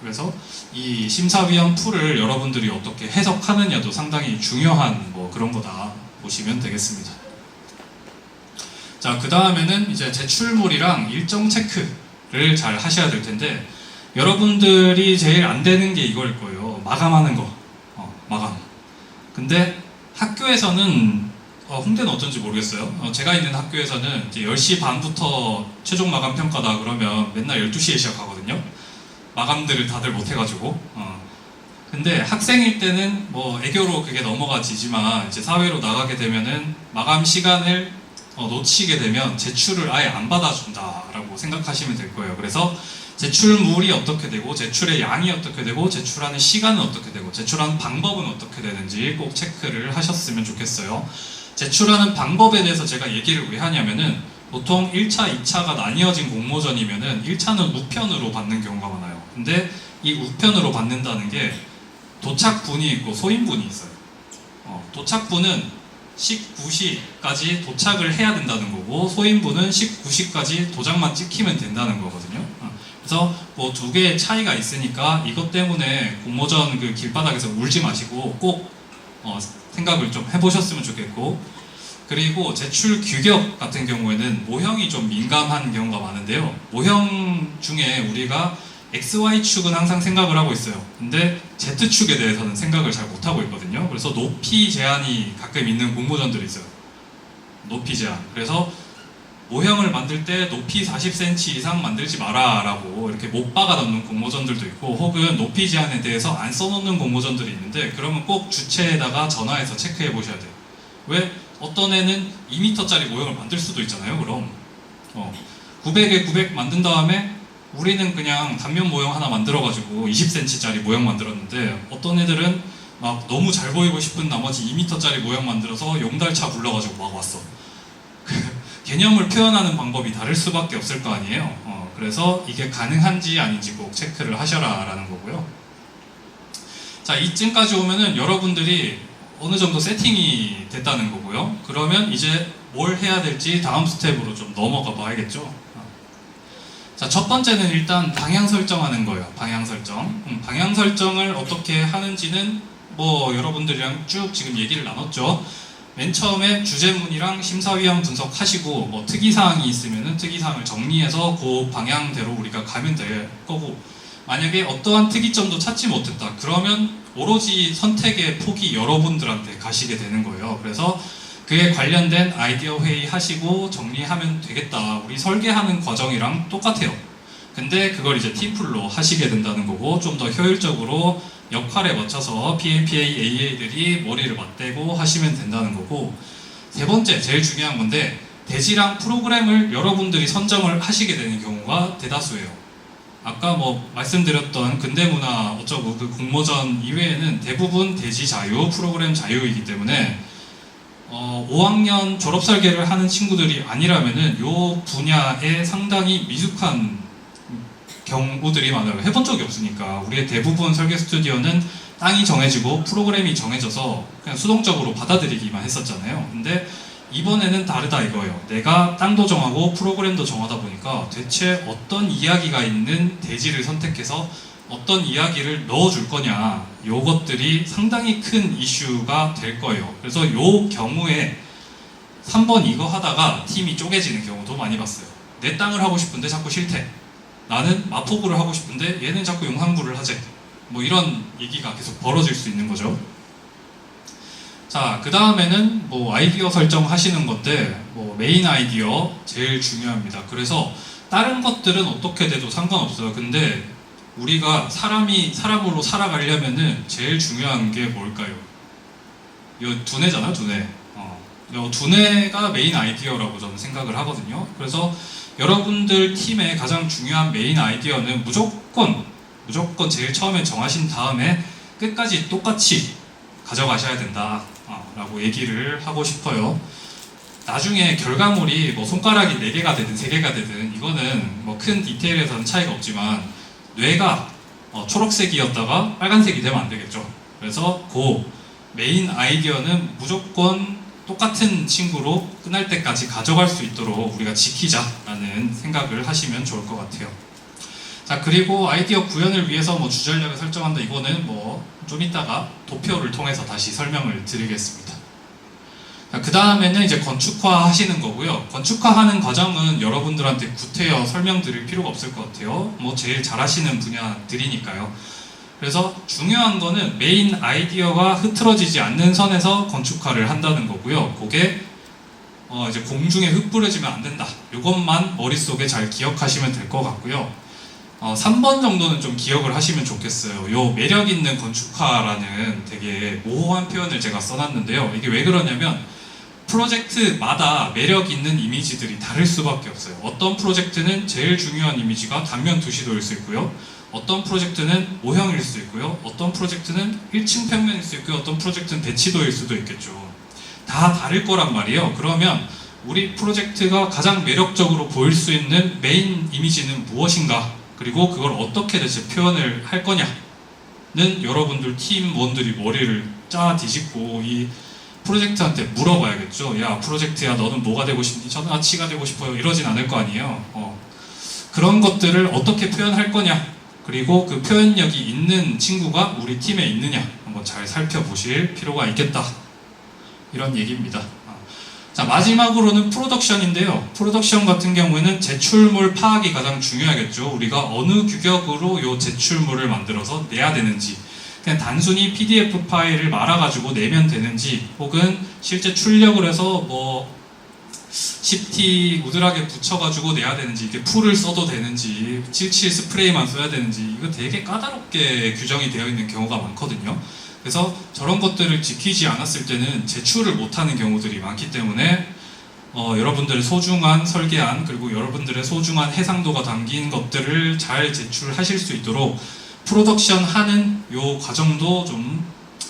그래서 이 심사위원 풀을 여러분들이 어떻게 해석하느냐도 상당히 중요한 뭐 그런 거다 보시면 되겠습니다. 자, 그 다음에는 이제 제출물이랑 일정 체크를 잘 하셔야 될 텐데 여러분들이 제일 안 되는 게 이거일 거예요. 마감하는 거. 마감. 근데 학교에서는 홍대는 어쩐지 모르겠어요. 제가 있는 학교에서는 이제 10시 반부터 최종 마감 평가다 그러면 맨날 12시에 시작하거든요. 마감들을 다들 못 해가지고 근데 학생일 때는 뭐 애교로 그게 넘어가지지만 이제 사회로 나가게 되면은 마감 시간을 놓치게 되면 제출을 아예 안 받아준다라고 생각하시면 될 거예요. 그래서 제출물이 어떻게 되고 제출의 양이 어떻게 되고 제출하는 시간은 어떻게 되고 제출하는 방법은 어떻게 되는지 꼭 체크를 하셨으면 좋겠어요. 제출하는 방법에 대해서 제가 얘기를 왜 하냐면은 보통 1차, 2차가 나뉘어진 공모전이면은 1차는 우편으로 받는 경우가 많아요. 근데 이 우편으로 받는다는 게 도착분이 있고 소인분이 있어요. 도착분은 19시까지 도착을 해야 된다는 거고 소인분은 19시까지 도장만 찍히면 된다는 거거든요. 그래서 뭐 두 개의 차이가 있으니까 이것 때문에 공모전 그 길바닥에서 울지 마시고 꼭 생각을 좀 해보셨으면 좋겠고, 그리고 제출 규격 같은 경우에는 모형이 좀 민감한 경우가 많은데요. 모형 중에 우리가 XY축은 항상 생각을 하고 있어요. 근데 Z축에 대해서는 생각을 잘 못하고 있거든요. 그래서 높이 제한이 가끔 있는 공모전들이 있어요. 높이 제한. 그래서 모형을 만들 때 높이 40cm 이상 만들지 마라 라고 이렇게 못 박아 놓는 공모전들도 있고, 혹은 높이 제한에 대해서 안 써놓는 공모전들이 있는데, 그러면 꼭 주체에다가 전화해서 체크해 보셔야 돼요. 왜? 어떤 애는 2m짜리 모형을 만들 수도 있잖아요. 그럼 900에 900 만든 다음에 우리는 그냥 단면 모형 하나 만들어가지고 20cm짜리 모형 만들었는데, 어떤 애들은 막 너무 잘 보이고 싶은 나머지 2m짜리 모형 만들어서 용달차 불러가지고 막 왔어. 개념을 표현하는 방법이 다를 수밖에 없을 거 아니에요. 그래서 이게 가능한지 아닌지 꼭 체크를 하셔라 라는 거고요. 자, 이쯤까지 오면은 여러분들이 어느 정도 세팅이 됐다는 거고요. 그러면 이제 뭘 해야 될지 다음 스텝으로 좀 넘어가 봐야겠죠. 자, 첫 번째는 일단 방향 설정하는 거예요. 방향 설정. 방향 설정을 어떻게 하는지는 뭐 여러분들이랑 쭉 지금 얘기를 나눴죠. 맨 처음에 주제문이랑 심사위원 분석하시고 뭐 특이사항이 있으면은 특이사항을 정리해서 그 방향대로 우리가 가면 될 거고, 만약에 어떠한 특이점도 찾지 못했다 그러면 오로지 선택의 폭이 여러분들한테 가시게 되는 거예요. 그래서 그에 관련된 아이디어 회의 하시고 정리하면 되겠다. 우리 설계하는 과정이랑 똑같아요. 근데 그걸 이제 팀플로 하시게 된다는 거고, 좀 더 효율적으로 역할에 맞춰서 PMPA, AA들이 머리를 맞대고 하시면 된다는 거고, 세 번째, 제일 중요한 건데, 대지랑 프로그램을 여러분들이 선정을 하시게 되는 경우가 대다수예요. 아까 뭐 말씀드렸던 근대문화 어쩌고 그 공모전 이외에는 대부분 대지 자유, 프로그램 자유이기 때문에 5학년 졸업 설계를 하는 친구들이 아니라면은 요 분야에 상당히 미숙한 경우들이 많아요. 해본 적이 없으니까. 우리의 대부분 설계 스튜디오는 땅이 정해지고 프로그램이 정해져서 그냥 수동적으로 받아들이기만 했었잖아요. 근데 이번에는 다르다 이거예요. 내가 땅도 정하고 프로그램도 정하다 보니까 대체 어떤 이야기가 있는 대지를 선택해서 어떤 이야기를 넣어줄 거냐, 요것들이 상당히 큰 이슈가 될 거예요. 그래서 요 경우에 3번 이거 하다가 팀이 쪼개지는 경우도 많이 봤어요. 내 땅을 하고 싶은데 자꾸 싫대. 나는 마포구를 하고 싶은데 얘는 자꾸 용산구를 하재. 뭐 이런 얘기가 계속 벌어질 수 있는 거죠. 자, 그 다음에는 뭐 아이디어 설정하시는 건데, 뭐 메인 아이디어 제일 중요합니다. 그래서 다른 것들은 어떻게 돼도 상관없어요. 근데 우리가 사람으로 살아가려면은 제일 중요한 게 뭘까요? 요 두뇌잖아요, 두뇌. 요 두뇌가 메인 아이디어라고 저는 생각을 하거든요. 그래서 여러분들 팀의 가장 중요한 메인 아이디어는 무조건 제일 처음에 정하신 다음에 끝까지 똑같이 가져가셔야 된다 라고 얘기를 하고 싶어요. 나중에 결과물이 뭐 손가락이 4개가 되든 3개가 되든 이거는 뭐 큰 디테일에서는 차이가 없지만, 뇌가 초록색이었다가 빨간색이 되면 안 되겠죠. 그래서 그 메인 아이디어는 무조건 똑같은 친구로 끝날 때까지 가져갈 수 있도록 우리가 지키자라는 생각을 하시면 좋을 것 같아요. 자, 그리고 아이디어 구현을 위해서 뭐 주전략을 설정한다, 이거는 뭐 좀 이따가 도표를 통해서 다시 설명을 드리겠습니다. 그 다음에는 이제 건축화 하시는 거고요. 건축화하는 과정은 여러분들한테 구태여 설명드릴 필요가 없을 것 같아요. 뭐 제일 잘하시는 분야들이니까요. 그래서 중요한 거는 메인 아이디어가 흐트러지지 않는 선에서 건축화를 한다는 거고요. 그게 이제 공중에 흙 뿌려지면 안 된다. 이것만 머릿속에 잘 기억하시면 될 것 같고요. 3번 정도는 좀 기억을 하시면 좋겠어요. 요 매력 있는 건축화라는 되게 모호한 표현을 제가 써놨는데요. 이게 왜 그러냐면 프로젝트마다 매력 있는 이미지들이 다를 수밖에 없어요. 어떤 프로젝트는 제일 중요한 이미지가 단면 두시도일 수 있고요. 어떤 프로젝트는 모형일 수 있고요. 어떤 프로젝트는 1층 평면일 수 있고요. 어떤 프로젝트는 대치도일 수도 있겠죠. 다 다를 거란 말이에요. 그러면 우리 프로젝트가 가장 매력적으로 보일 수 있는 메인 이미지는 무엇인가? 그리고 그걸 어떻게 대체 표현을 할 거냐는 여러분들 팀원들이 머리를 짜 뒤집고 이 프로젝트한테 물어봐야겠죠. 야, 프로젝트야, 너는 뭐가 되고 싶니? 저는 아치가 되고 싶어요. 이러진 않을 거 아니에요. 그런 것들을 어떻게 표현할 거냐, 그리고 그 표현력이 있는 친구가 우리 팀에 있느냐 한번 잘 살펴보실 필요가 있겠다, 이런 얘기입니다. 자, 마지막으로는 프로덕션인데요. 프로덕션 같은 경우에는 제출물 파악이 가장 중요하겠죠. 우리가 어느 규격으로 이 제출물을 만들어서 내야 되는지, 그냥 단순히 PDF 파일을 말아가지고 내면 되는지, 혹은 실제 출력을 해서 뭐 10T 우드락에 붙여가지고 내야 되는지, 이게 풀을 써도 되는지, 77 스프레이만 써야 되는지, 이거 되게 까다롭게 규정이 되어 있는 경우가 많거든요. 그래서 저런 것들을 지키지 않았을 때는 제출을 못하는 경우들이 많기 때문에 여러분들의 소중한 설계안, 그리고 여러분들의 소중한 해상도가 담긴 것들을 잘 제출하실 수 있도록 프로덕션 하는 요 과정도 좀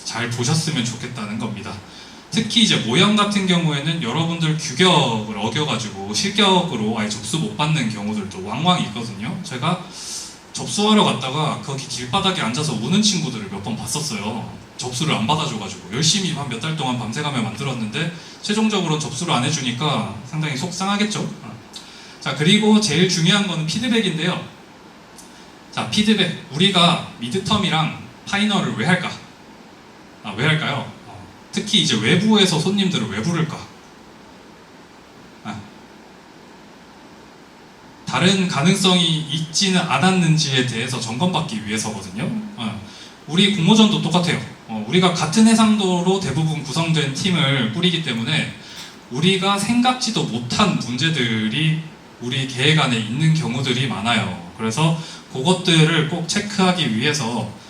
잘 보셨으면 좋겠다는 겁니다. 특히 이제 모형 같은 경우에는 여러분들 규격을 어겨가지고 실격으로 아예 접수 못 받는 경우들도 왕왕 있거든요. 제가 접수하러 갔다가 거기 길바닥에 앉아서 우는 친구들을 몇 번 봤었어요. 접수를 안 받아줘가지고 열심히 한 몇 달 동안 밤새가며 만들었는데 최종적으로 접수를 안 해주니까 상당히 속상하겠죠. 자, 그리고 제일 중요한 거는 피드백인데요. 자, 피드백. 우리가 미드텀이랑 파이널을 왜 할까? 왜 할까요? 특히 이제 외부에서 손님들을 왜 부를까? 다른 가능성이 있지는 않았는지에 대해서 점검받기 위해서거든요. 우리 공모전도 똑같아요. 우리가 같은 해상도로 대부분 구성된 팀을 꾸리기 때문에 우리가 생각지도 못한 문제들이 우리 계획 안에 있는 경우들이 많아요. 그래서 그것들을 꼭 체크하기 위해서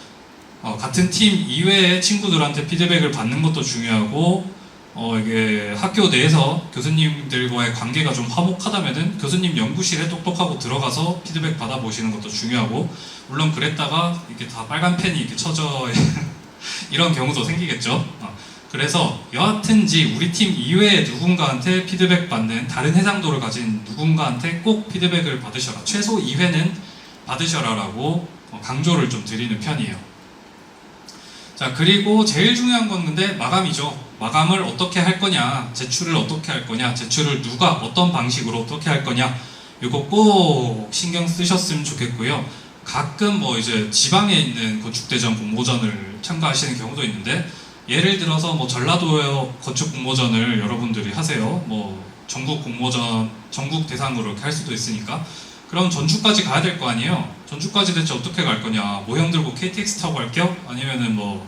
같은 팀 이외의 친구들한테 피드백을 받는 것도 중요하고, 이게 학교 내에서 교수님들과의 관계가 좀 화목하다면은 교수님 연구실에 똑똑하고 들어가서 피드백 받아보시는 것도 중요하고, 물론 그랬다가 이렇게 다 빨간 펜이 이렇게 쳐져 이런 경우도 생기겠죠. 그래서 여하튼지 우리 팀 이외의 누군가한테 피드백 받는 다른 해상도를 가진 누군가한테 꼭 피드백을 받으셔라. 최소 2회는 받으셔라라고 강조를 좀 드리는 편이에요. 자, 그리고 제일 중요한 건 근데 마감이죠. 마감을 어떻게 할 거냐, 제출을 어떻게 할 거냐, 제출을 누가 어떤 방식으로 어떻게 할 거냐, 이거 꼭 신경 쓰셨으면 좋겠고요. 가끔 뭐 이제 지방에 있는 건축대전 공모전을 참가하시는 경우도 있는데, 예를 들어서 뭐 전라도 건축 공모전을 여러분들이 하세요. 뭐 전국 공모전, 전국 대상으로 이렇게 할 수도 있으니까. 그럼 전주까지 가야 될 거 아니에요? 전주까지 대체 어떻게 갈 거냐? 모형 들고 KTX 타고 갈게요? 아니면은 뭐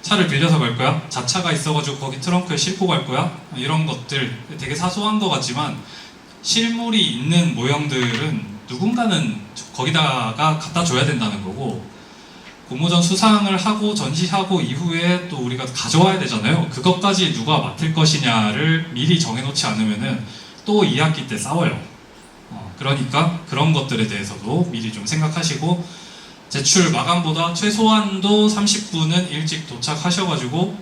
차를 빌려서 갈 거야? 자차가 있어가지고 거기 트렁크에 싣고 갈 거야? 이런 것들 되게 사소한 것 같지만 실물이 있는 모형들은 누군가는 거기다가 갖다 줘야 된다는 거고, 공모전 수상을 하고 전시하고 이후에 또 우리가 가져와야 되잖아요. 그것까지 누가 맡을 것이냐를 미리 정해놓지 않으면은 또 2학기 때 싸워요. 그러니까 그런 것들에 대해서도 미리 좀 생각하시고, 제출 마감보다 최소한도 30분은 일찍 도착하셔가지고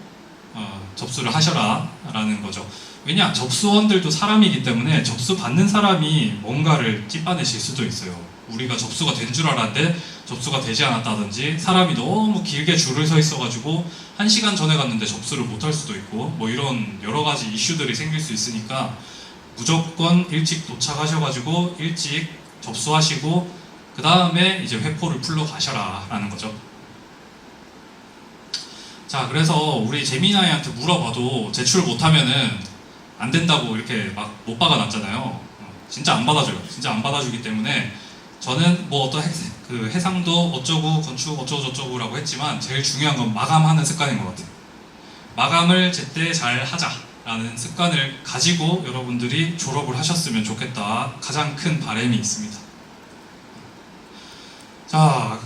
접수를 하셔라 라는 거죠. 왜냐, 접수원들도 사람이기 때문에 접수 받는 사람이 뭔가를 찝어내실 수도 있어요. 우리가 접수가 된 줄 알았는데 접수가 되지 않았다든지, 사람이 너무 길게 줄을 서 있어가지고 1시간 전에 갔는데 접수를 못할 수도 있고, 뭐 이런 여러 가지 이슈들이 생길 수 있으니까 무조건 일찍 도착하셔가지고 일찍 접수하시고 그 다음에 이제 회포를 풀러 가셔라 라는 거죠. 자, 그래서 우리 재민아이한테 물어봐도 제출 못하면은 안 된다고 이렇게 막 못 박아놨잖아요. 진짜 안 받아줘요. 진짜 안 받아주기 때문에 저는 뭐 어떤 그 해상도 어쩌고 건축 어쩌고 저쩌고라고 했지만 제일 중요한 건 마감하는 습관인 것 같아요. 마감을 제때 잘 하자라는 습관을 가지고 여러분들이 졸업을 하셨으면 좋겠다. 가장 큰 바람이 있습니다. 자,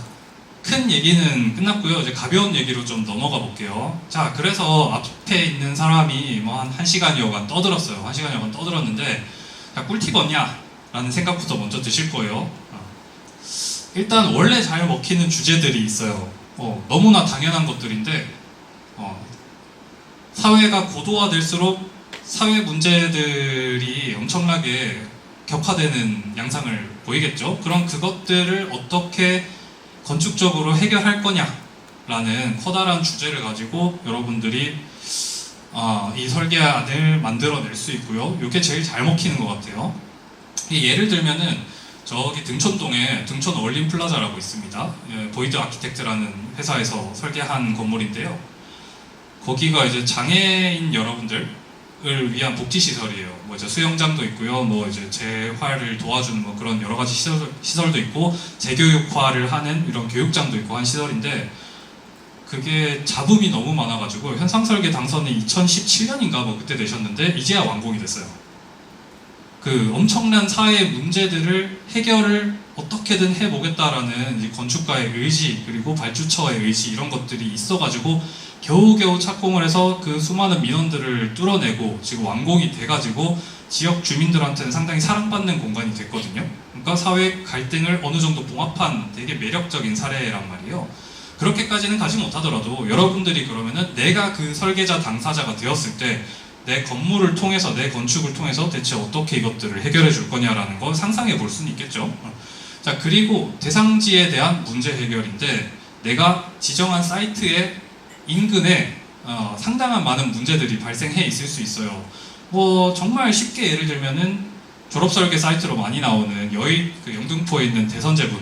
큰 얘기는 끝났고요. 이제 가벼운 얘기로 좀 넘어가 볼게요. 자, 그래서 앞에 있는 사람이 뭐 한 1시간여간 떠들었어요. 1시간여간 떠들었는데, 자, 꿀팁 없냐? 라는 생각부터 먼저 드실 거예요. 일단 원래 잘 먹히는 주제들이 있어요. 너무나 당연한 것들인데, 사회가 고도화될수록 사회 문제들이 엄청나게 격화되는 양상을 보이겠죠. 그럼 그것들을 어떻게 건축적으로 해결할 거냐라는 커다란 주제를 가지고 여러분들이 이 설계안을 만들어낼 수 있고요. 이게 제일 잘 먹히는 것 같아요. 예를 들면은 저기 등촌동에 등촌 얼린 플라자라고 있습니다. 보이드 아키텍트라는 회사에서 설계한 건물인데요. 거기가 이제 장애인 여러분들을 위한 복지 시설이에요. 뭐 이제 수영장도 있고요. 뭐 이제 재활을 도와주는 뭐 그런 여러 가지 시설도 있고 재교육화를 하는 이런 교육장도 있고 한 시설인데 그게 잡음이 너무 많아가지고 현상설계 당선이 2017년인가 뭐 그때 되셨는데 이제야 완공이 됐어요. 그 엄청난 사회 문제들을 해결을 어떻게든 해보겠다라는 건축가의 의지 그리고 발주처의 의지 이런 것들이 있어가지고 겨우겨우 착공을 해서 그 수많은 민원들을 뚫어내고 지금 완공이 돼가지고 지역 주민들한테는 상당히 사랑받는 공간이 됐거든요. 그러니까 사회 갈등을 어느 정도 봉합한 되게 매력적인 사례란 말이에요. 그렇게까지는 가지 못하더라도 여러분들이 그러면은 내가 그 설계자 당사자가 되었을 때 내 건물을 통해서 내 건축을 통해서 대체 어떻게 이것들을 해결해 줄 거냐라는 걸 상상해 볼 수는 있겠죠. 자, 그리고 대상지에 대한 문제 해결인데 내가 지정한 사이트의 인근에 상당한 많은 문제들이 발생해 있을 수 있어요. 뭐 정말 쉽게 예를 들면은 졸업설계 사이트로 많이 나오는 그 영등포에 있는 대선제분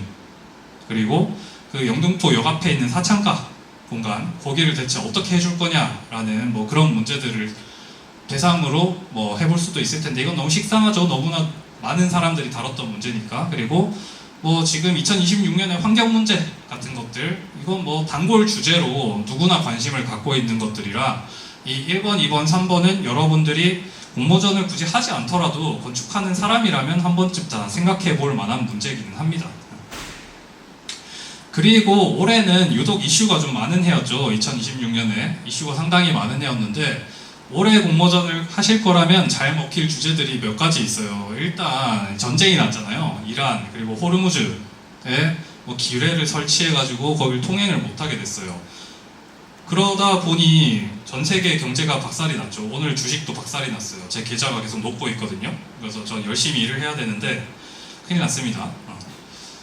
그리고 그 영등포 역 앞에 있는 사창가 공간 거기를 대체 어떻게 해줄 거냐라는 뭐 그런 문제들을 대상으로 뭐 해볼 수도 있을 텐데 이건 너무 식상하죠. 너무나 많은 사람들이 다뤘던 문제니까. 그리고 뭐 지금 2026년에 환경 문제 같은 것들 이건 뭐 단골 주제로 누구나 관심을 갖고 있는 것들이라 이 1번, 2번, 3번은 여러분들이 공모전을 굳이 하지 않더라도 건축하는 사람이라면 한 번쯤 다 생각해 볼 만한 문제이기는 합니다. 그리고 올해는 유독 이슈가 좀 많은 해였죠. 2026년에 이슈가 상당히 많은 해였는데 올해 공모전을 하실 거라면 잘 먹힐 주제들이 몇 가지 있어요. 일단 전쟁이 났잖아요. 이란 그리고 호르무즈에 뭐 기뢰를 설치해가지고 거길 통행을 못하게 됐어요. 그러다 보니 전 세계 경제가 박살이 났죠. 오늘 주식도 박살이 났어요. 제 계좌가 계속 녹고 있거든요. 그래서 전 열심히 일을 해야 되는데 큰일 났습니다.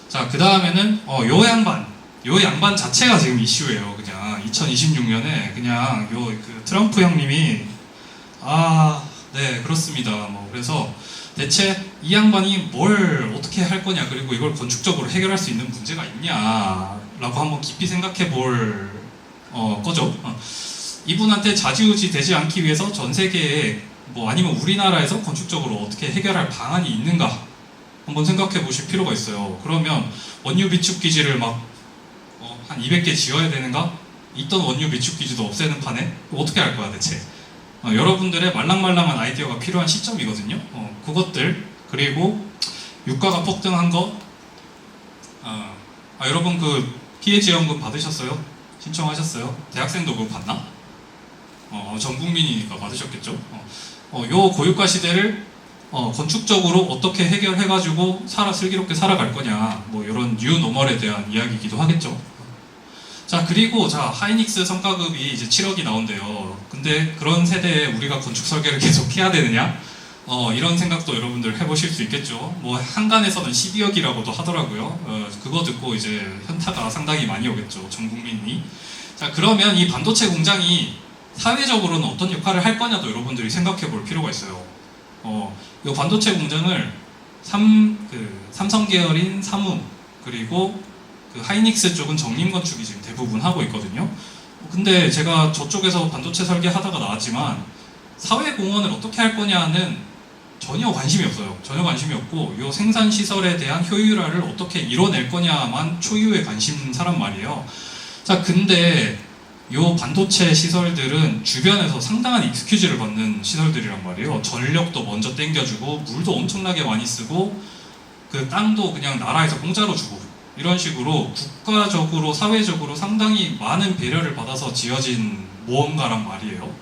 자, 그 다음에는 요 양반 자체가 지금 이슈예요. 그냥 2026년에 그냥 그 트럼프 형님이 네, 그렇습니다. 뭐 그래서 대체 이 양반이 뭘 어떻게 할 거냐 그리고 이걸 건축적으로 해결할 수 있는 문제가 있냐라고 한번 깊이 생각해 볼 거죠. 이분한테 좌지우지 되지 않기 위해서 전 세계에 뭐 아니면 우리나라에서 건축적으로 어떻게 해결할 방안이 있는가 한번 생각해 보실 필요가 있어요. 그러면 원유 비축 기지를 막 한 200개 지어야 되는가? 있던 원유 비축 기지도 없애는 판에 어떻게 할 거야 대체? 여러분들의 말랑말랑한 아이디어가 필요한 시점이거든요. 그것들 그리고 유가가 폭등한 거 여러분 그 피해지원금 받으셨어요? 신청하셨어요? 대학생도 그거 받나? 전 국민이니까 받으셨겠죠? 요 고유가 시대를 건축적으로 어떻게 해결해가지고 슬기롭게 살아갈 거냐 뭐 이런 뉴 노멀에 대한 이야기이기도 하겠죠. 자, 그리고 하이닉스 성과급이 이제 7억이 나온대요. 근데 그런 세대에 우리가 건축 설계를 계속 해야 되느냐? 이런 생각도 여러분들 해보실 수 있겠죠. 뭐 한간에서는 12억이라고도 하더라고요. 그거 듣고 이제 현타가 상당히 많이 오겠죠. 전 국민이. 자, 그러면 이 반도체 공장이 사회적으로는 어떤 역할을 할 거냐도 여러분들이 생각해 볼 필요가 있어요. 이 반도체 공장을 삼성 계열인 사무 그리고 그 하이닉스 쪽은 정림건축이 지금 대부분 하고 있거든요. 근데 제가 저쪽에서 반도체 설계하다가 나왔지만 사회공헌을 어떻게 할 거냐는 전혀 관심이 없어요. 전혀 관심이 없고 이 생산시설에 대한 효율화를 어떻게 이뤄낼 거냐만 초유의 관심사란 말이에요. 자, 근데 이 반도체 시설들은 주변에서 상당한 익스큐즈를 받는 시설들이란 말이에요. 전력도 먼저 땡겨주고 물도 엄청나게 많이 쓰고 그 땅도 그냥 나라에서 공짜로 주고 이런 식으로 국가적으로 사회적으로 상당히 많은 배려를 받아서 지어진 무언가란 말이에요.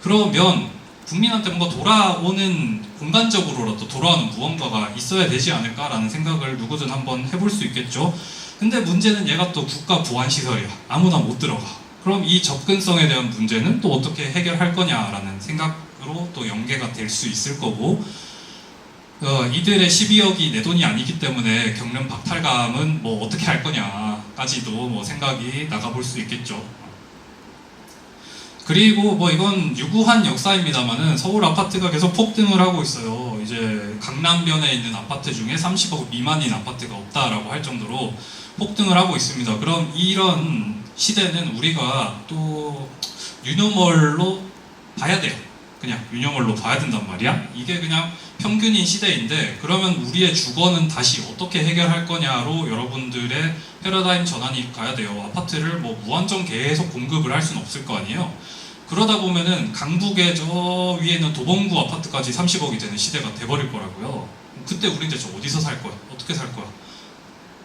그러면 국민한테 뭔가 돌아오는 공간적으로라도 돌아오는 무언가가 있어야 되지 않을까라는 생각을 누구든 한번 해볼 수 있겠죠. 근데 문제는 얘가 또 국가 보안 시설이야. 아무나 못 들어가. 그럼 이 접근성에 대한 문제는 또 어떻게 해결할 거냐라는 생각으로 또 연계가 될 수 있을 거고, 이들의 12억이 내 돈이 아니기 때문에 겪는 박탈감은 뭐 어떻게 할 거냐까지도 뭐 생각이 나가볼 수 있겠죠. 그리고 뭐 이건 유구한 역사입니다만은 서울 아파트가 계속 폭등을 하고 있어요. 이제 강남변에 있는 아파트 중에 30억 미만인 아파트가 없다라고 할 정도로 폭등을 하고 있습니다. 그럼 이런 시대는 우리가 또 유노멀로 봐야 돼요. 그냥 유노멀로 봐야 된단 말이야. 이게 그냥 평균인 시대인데, 그러면 우리의 주거는 다시 어떻게 해결할 거냐로 여러분들의 패러다임 전환이 가야 돼요. 아파트를 뭐 무한정 계속 공급을 할 수는 없을 거 아니에요. 그러다 보면은 강북의 저 위에 있는 도봉구 아파트까지 30억이 되는 시대가 돼버릴 거라고요. 그때 우린 대체 어디서 살 거야? 어떻게 살 거야?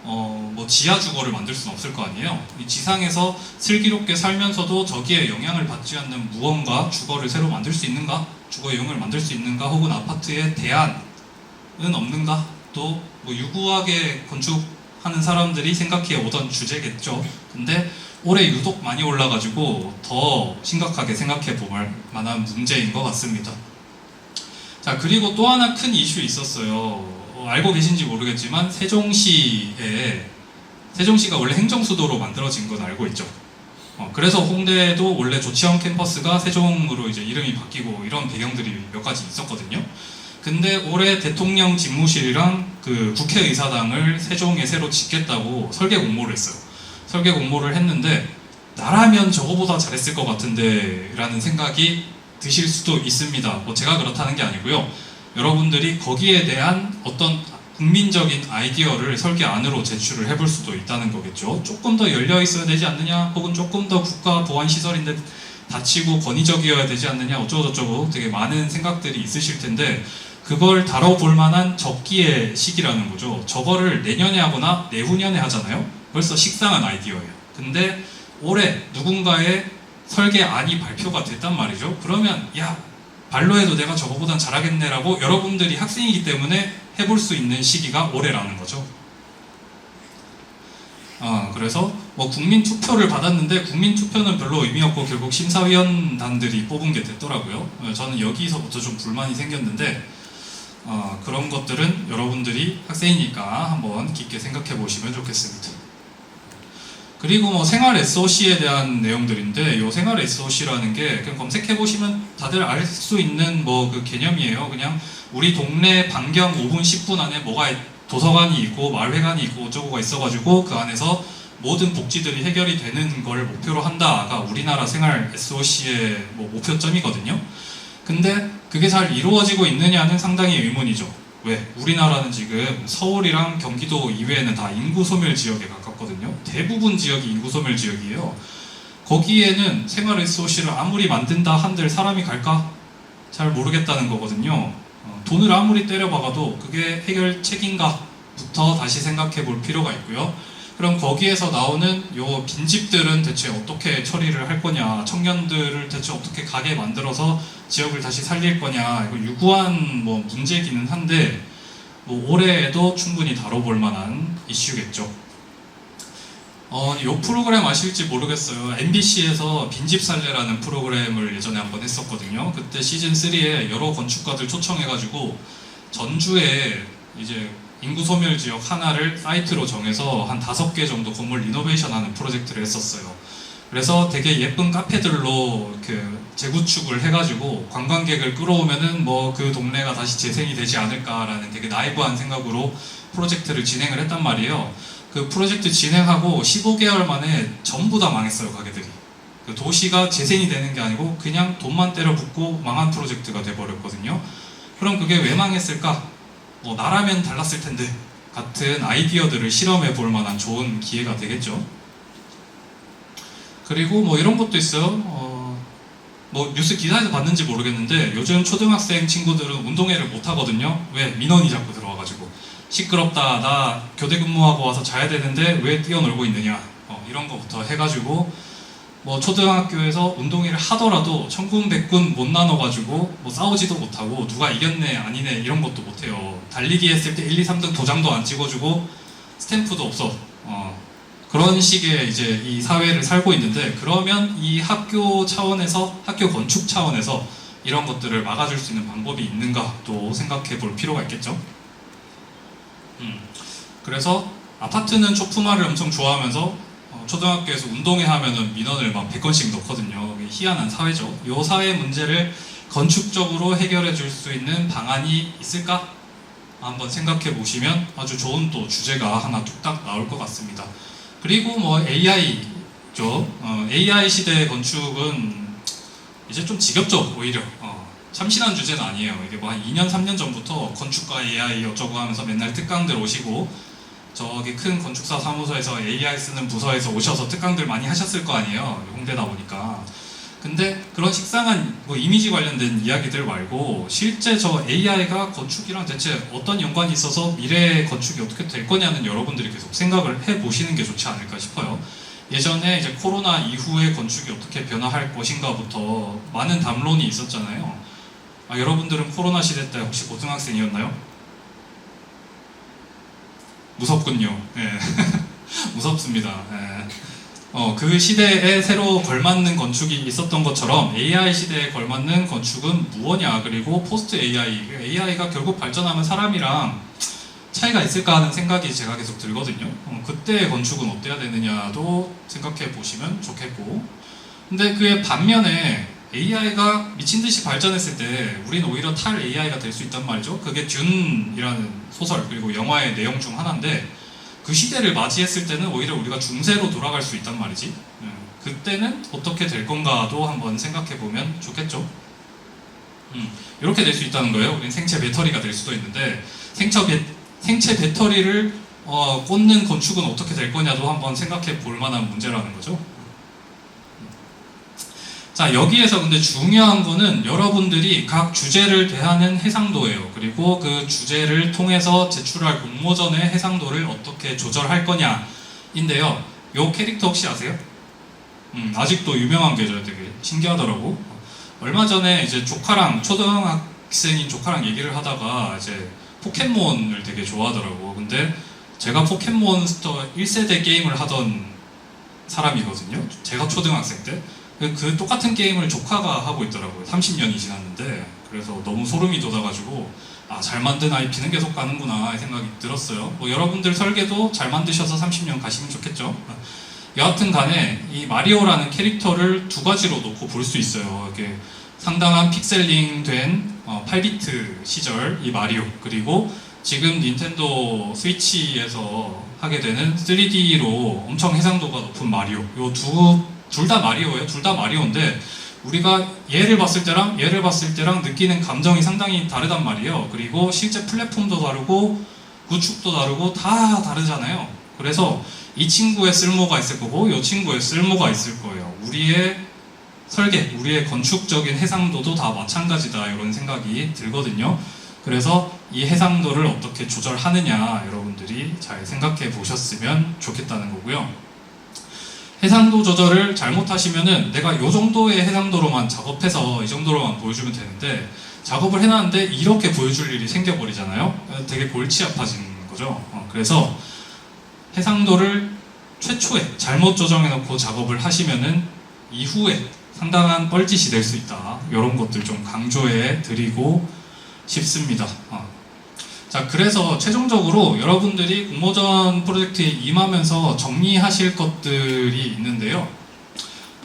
뭐 지하 주거를 만들 수는 없을 거 아니에요. 이 지상에서 슬기롭게 살면서도 저기에 영향을 받지 않는 무언가 주거를 새로 만들 수 있는가? 주거의 용을 만들 수 있는가? 혹은 아파트에 대안은 없는가? 또 뭐 유구하게 건축하는 사람들이 생각해 오던 주제겠죠. 근데 올해 유독 많이 올라가지고 더 심각하게 생각해 볼 만한 문제인 것 같습니다. 자, 그리고 또 하나 큰 이슈 있었어요. 알고 계신지 모르겠지만 세종시가 원래 행정수도로 만들어진 건 알고 있죠. 그래서 홍대도 원래 조치원 캠퍼스가 세종으로 이제 이름이 바뀌고 이런 배경들이 몇 가지 있었거든요. 근데 올해 대통령 집무실이랑 그 국회의사당을 세종에 새로 짓겠다고 설계 공모를 했어요. 설계 공모를 했는데 나라면 저거보다 잘했을 것 같은데 라는 생각이 드실 수도 있습니다. 뭐 제가 그렇다는 게 아니고요. 여러분들이 거기에 대한 어떤 국민적인 아이디어를 설계 안으로 제출을 해볼 수도 있다는 거겠죠. 조금 더 열려 있어야 되지 않느냐, 혹은 조금 더 국가 보안 시설인데 닫히고 권위적이어야 되지 않느냐, 어쩌고저쩌고 되게 많은 생각들이 있으실 텐데, 그걸 다뤄볼 만한 적기의 시기라는 거죠. 저거를 내년에 하거나 내후년에 하잖아요. 벌써 식상한 아이디어예요. 근데 올해 누군가의 설계안이 발표가 됐단 말이죠. 그러면 야, 발로 해도 내가 저거보단 잘하겠네라고 여러분들이 학생이기 때문에 해볼 수 있는 시기가 올해라는 거죠. 그래서 뭐 국민 투표를 받았는데 국민 투표는 별로 의미 없고 결국 심사위원단들이 뽑은 게 됐더라고요. 저는 여기서부터 좀 불만이 생겼는데, 그런 것들은 여러분들이 학생이니까 한번 깊게 생각해 보시면 좋겠습니다. 그리고 뭐 생활 SOC에 대한 내용들인데, 이 생활 SOC라는 게 그냥 검색해 보시면 다들 알 수 있는 뭐 그 개념이에요. 그냥 우리 동네 반경 5분 10분 안에 뭐가 도서관이 있고 마을회관이 있고 어쩌고가 있어가지고 그 안에서 모든 복지들이 해결이 되는 걸 목표로 한다가 우리나라 생활 SOC의 뭐 목표점이거든요. 근데 그게 잘 이루어지고 있느냐는 상당히 의문이죠. 왜? 우리나라는 지금 서울이랑 경기도 이외에는 다 인구 소멸 지역에 가깝거든요. 대부분 지역이 인구 소멸 지역이에요. 거기에는 생활 SOC를 아무리 만든다 한들 사람이 갈까? 잘 모르겠다는 거거든요. 돈을 아무리 때려박아도 그게 해결책인가부터 다시 생각해 볼 필요가 있고요. 그럼 거기에서 나오는 요 빈집들은 대체 어떻게 처리를 할 거냐, 청년들을 대체 어떻게 가게 만들어서 지역을 다시 살릴 거냐, 이거 유구한 뭐 문제기는 한데 뭐 올해에도 충분히 다뤄볼 만한 이슈겠죠. 요 프로그램 아실지 모르겠어요. MBC에서 빈집살레라는 프로그램을 예전에 한번 했었거든요. 그때 시즌 3에 여러 건축가들 초청해가지고 전주에 이제 인구 소멸 지역 하나를 사이트로 정해서 한 5개 정도 건물 리노베이션하는 프로젝트를 했었어요. 그래서 되게 예쁜 카페들로 그 재구축을 해가지고 관광객을 끌어오면은 뭐 그 동네가 다시 재생이 되지 않을까라는 되게 나이브한 생각으로 프로젝트를 진행을 했단 말이에요. 그 프로젝트 진행하고 15개월 만에 전부 다 망했어요, 가게들이. 그 도시가 재생이 되는 게 아니고 그냥 돈만 때려 붓고 망한 프로젝트가 돼버렸거든요. 그럼 그게 왜 망했을까? 뭐 나라면 달랐을 텐데 같은 아이디어들을 실험해 볼 만한 좋은 기회가 되겠죠. 그리고 뭐 이런 것도 있어요. 뭐 뉴스 기사에서 봤는지 모르겠는데 요즘 초등학생 친구들은 운동회를 못 하거든요. 왜? 민원이 자꾸 들어와가지고 시끄럽다, 나 교대 근무하고 와서 자야 되는데 왜 뛰어놀고 있느냐, 이런 거부터 해가지고 뭐 초등학교에서 운동회를 하더라도 천군 백군 못 나눠가지고 뭐 싸우지도 못하고 누가 이겼네 아니네 이런 것도 못해요. 달리기 했을 때 1, 2, 3등 도장도 안 찍어주고 스탬프도 없어. 그런 식의 이제 이 사회를 살고 있는데, 그러면 이 학교 차원에서, 학교 건축 차원에서 이런 것들을 막아줄 수 있는 방법이 있는가 또 생각해 볼 필요가 있겠죠. 그래서 아파트는 초품화를 엄청 좋아하면서 초등학교에서 운동회 하면은 민원을 막 100건씩 넣거든요. 희한한 사회죠. 이 사회 문제를 건축적으로 해결해 줄 수 있는 방안이 있을까? 한번 생각해 보시면 아주 좋은 또 주제가 하나 뚝딱 나올 것 같습니다. 그리고 뭐 AI죠. AI 시대의 건축은 이제 좀 지겹죠, 오히려. 참신한 주제는 아니에요. 이게 뭐 한 2년, 3년 전부터 건축가 AI 어쩌고 하면서 맨날 특강들 오시고, 저기 큰 건축사 사무소에서 AI 쓰는 부서에서 오셔서 특강들 많이 하셨을 거 아니에요. 홍대다 보니까. 근데 그런 식상한 뭐 이미지 관련된 이야기들 말고, 실제 저 AI가 건축이랑 대체 어떤 연관이 있어서 미래의 건축이 어떻게 될 거냐는 여러분들이 계속 생각을 해보시는 게 좋지 않을까 싶어요. 예전에 이제 코로나 이후에 건축이 어떻게 변화할 것인가부터 많은 담론이 있었잖아요. 여러분들은 코로나 시대 때 혹시 고등학생이었나요? 무섭군요. 네. 무섭습니다. 네. 그 시대에 새로 걸맞는 건축이 있었던 것처럼 AI 시대에 걸맞는 건축은 무엇냐, 그리고 포스트 AI가 결국 발전하면 사람이랑 차이가 있을까 하는 생각이 제가 계속 들거든요. 그때의 건축은 어때야 되느냐도 생각해 보시면 좋겠고, 근데 그의 반면에 AI가 미친듯이 발전했을 때 우리는 오히려 탈 AI가 될 수 있단 말이죠. 그게 듄이라는 소설 그리고 영화의 내용 중 하나인데, 그 시대를 맞이했을 때는 오히려 우리가 중세로 돌아갈 수 있단 말이지. 그때는 어떻게 될 건가도 한번 생각해 보면 좋겠죠. 이렇게 될 수 있다는 거예요. 우리는 생체 배터리가 될 수도 있는데, 생체 배터리를 꽂는 건축은 어떻게 될 거냐도 한번 생각해 볼 만한 문제라는 거죠. 자, 여기에서 근데 중요한 거는 여러분들이 각 주제를 대하는 해상도예요. 그리고 그 주제를 통해서 제출할 공모전의 해상도를 어떻게 조절할 거냐인데요. 요 캐릭터 혹시 아세요? 아직도 유명한 계절, 되게 신기하더라고. 얼마 전에 이제 조카랑, 초등학생인 조카랑 얘기를 하다가 이제 포켓몬을 되게 좋아하더라고. 근데 제가 포켓몬스터 1세대 게임을 하던 사람이거든요. 제가 초등학생 때. 그 똑같은 게임을 조카가 하고 있더라고요. 30년이 지났는데. 그래서 너무 소름이 돋아가지고, 잘 만든 IP는 계속 가는구나 생각이 들었어요. 뭐 여러분들 설계도 잘 만드셔서 30년 가시면 좋겠죠. 여하튼 간에 이 마리오라는 캐릭터를 두 가지로 놓고 볼 수 있어요. 이렇게 상당한 픽셀링 된 8비트 시절 이 마리오, 그리고 지금 닌텐도 스위치에서 하게 되는 3D로 엄청 해상도가 높은 마리오. 요 둘 다 마리오예요. 둘 다 마리오인데 우리가 얘를 봤을 때랑 얘를 봤을 때랑 느끼는 감정이 상당히 다르단 말이에요. 그리고 실제 플랫폼도 다르고 구축도 다르고 다 다르잖아요. 그래서 이 친구의 쓸모가 있을 거고 이 친구의 쓸모가 있을 거예요. 우리의 설계, 우리의 건축적인 해상도도 다 마찬가지다, 이런 생각이 들거든요. 그래서 이 해상도를 어떻게 조절하느냐 여러분들이 잘 생각해 보셨으면 좋겠다는 거고요. 해상도 조절을 잘못하시면은 내가 이 정도의 해상도로만 작업해서 이 정도로만 보여주면 되는데, 작업을 해놨는데 이렇게 보여줄 일이 생겨버리잖아요. 되게 골치 아파지는 거죠. 그래서 해상도를 최초에 잘못 조정해놓고 작업을 하시면은 이후에 상당한 뻘짓이 될 수 있다. 이런 것들 좀 강조해 드리고 싶습니다. 자, 그래서 최종적으로 여러분들이 공모전 프로젝트에 임하면서 정리하실 것들이 있는데요.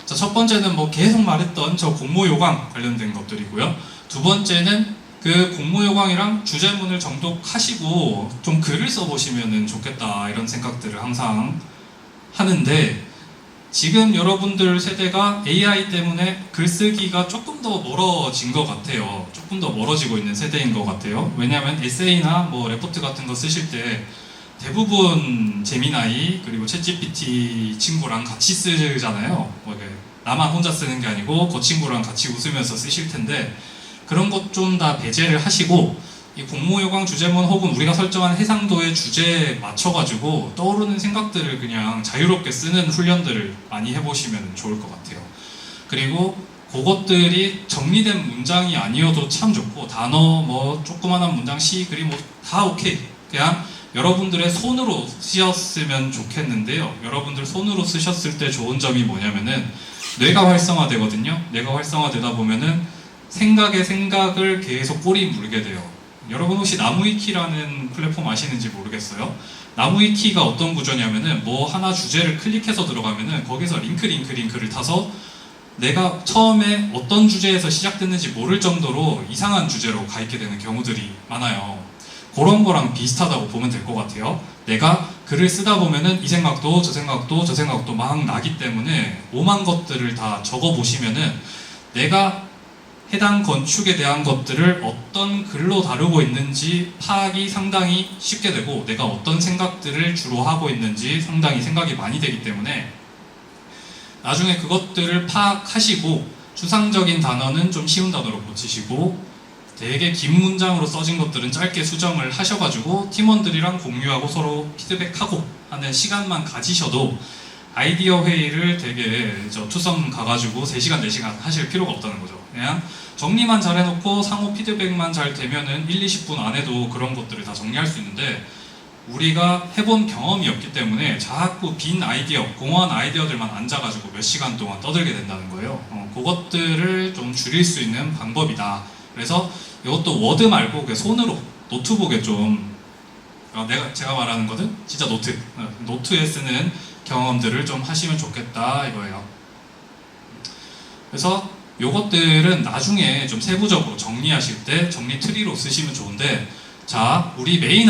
자, 첫 번째는 뭐 계속 말했던 저 공모 요강 관련된 것들이고요. 두 번째는 그 공모 요강이랑 주제문을 정독하시고 좀 글을 써보시면 좋겠다, 이런 생각들을 항상 하는데, 지금 여러분들 세대가 AI 때문에 글쓰기가 조금 더 멀어진 것 같아요. 조금 더 멀어지고 있는 세대인 것 같아요. 왜냐하면 에세이나 뭐 레포트 같은 거 쓰실 때 대부분 제미나이 그리고 챗GPT 친구랑 같이 쓰잖아요. 뭐 나만 혼자 쓰는 게 아니고 그 친구랑 같이 웃으면서 쓰실 텐데, 그런 것 좀 다 배제를 하시고 이 공모요강 주제문 혹은 우리가 설정한 해상도의 주제에 맞춰가지고 떠오르는 생각들을 그냥 자유롭게 쓰는 훈련들을 많이 해보시면 좋을 것 같아요. 그리고 그것들이 정리된 문장이 아니어도 참 좋고, 단어 뭐 조그만한 문장, 시, 글 뭐 다 오케이. 그냥 여러분들의 손으로 쓰셨으면 좋겠는데요. 여러분들 손으로 쓰셨을 때 좋은 점이 뭐냐면은 뇌가 활성화되거든요. 뇌가 활성화되다 보면은 생각에 생각을 계속 꼬리 물게 돼요. 여러분 혹시 나무위키라는 플랫폼 아시는지 모르겠어요. 나무위키가 어떤 구조냐면은 뭐 하나 주제를 클릭해서 들어가면은 거기서 링크를 타서 내가 처음에 어떤 주제에서 시작됐는지 모를 정도로 이상한 주제로 가 있게 되는 경우들이 많아요. 그런 거랑 비슷하다고 보면 될 것 같아요. 내가 글을 쓰다 보면은 이 생각도 저 생각도 저 생각도 막 나기 때문에 오만 것들을 다 적어 보시면은 내가 해당 건축에 대한 것들을 어떤 글로 다루고 있는지 파악이 상당히 쉽게 되고, 내가 어떤 생각들을 주로 하고 있는지 상당히 생각이 많이 되기 때문에 나중에 그것들을 파악하시고, 추상적인 단어는 좀 쉬운 단어로 고치시고 되게 긴 문장으로 써진 것들은 짧게 수정을 하셔가지고 팀원들이랑 공유하고 서로 피드백하고 하는 시간만 가지셔도 아이디어 회의를 되게 투썸 가가지고 3시간, 4시간 하실 필요가 없다는 거죠. 그냥 정리만 잘 해놓고 상호 피드백만 잘 되면은 1, 20분 안에도 그런 것들을 다 정리할 수 있는데, 우리가 해본 경험이 없기 때문에 자꾸 빈 아이디어, 공허한 아이디어들만 앉아가지고 몇 시간 동안 떠들게 된다는 거예요. 그것들을 좀 줄일 수 있는 방법이다. 그래서 이것도 워드 말고 그 손으로 노트북에 좀 제가 말하는 거는 진짜 노트에 쓰는 경험들을 좀 하시면 좋겠다 이거예요. 그래서 요것들은 나중에 좀 세부적으로 정리하실 때 정리 트리로 쓰시면 좋은데, 자, 우리 메인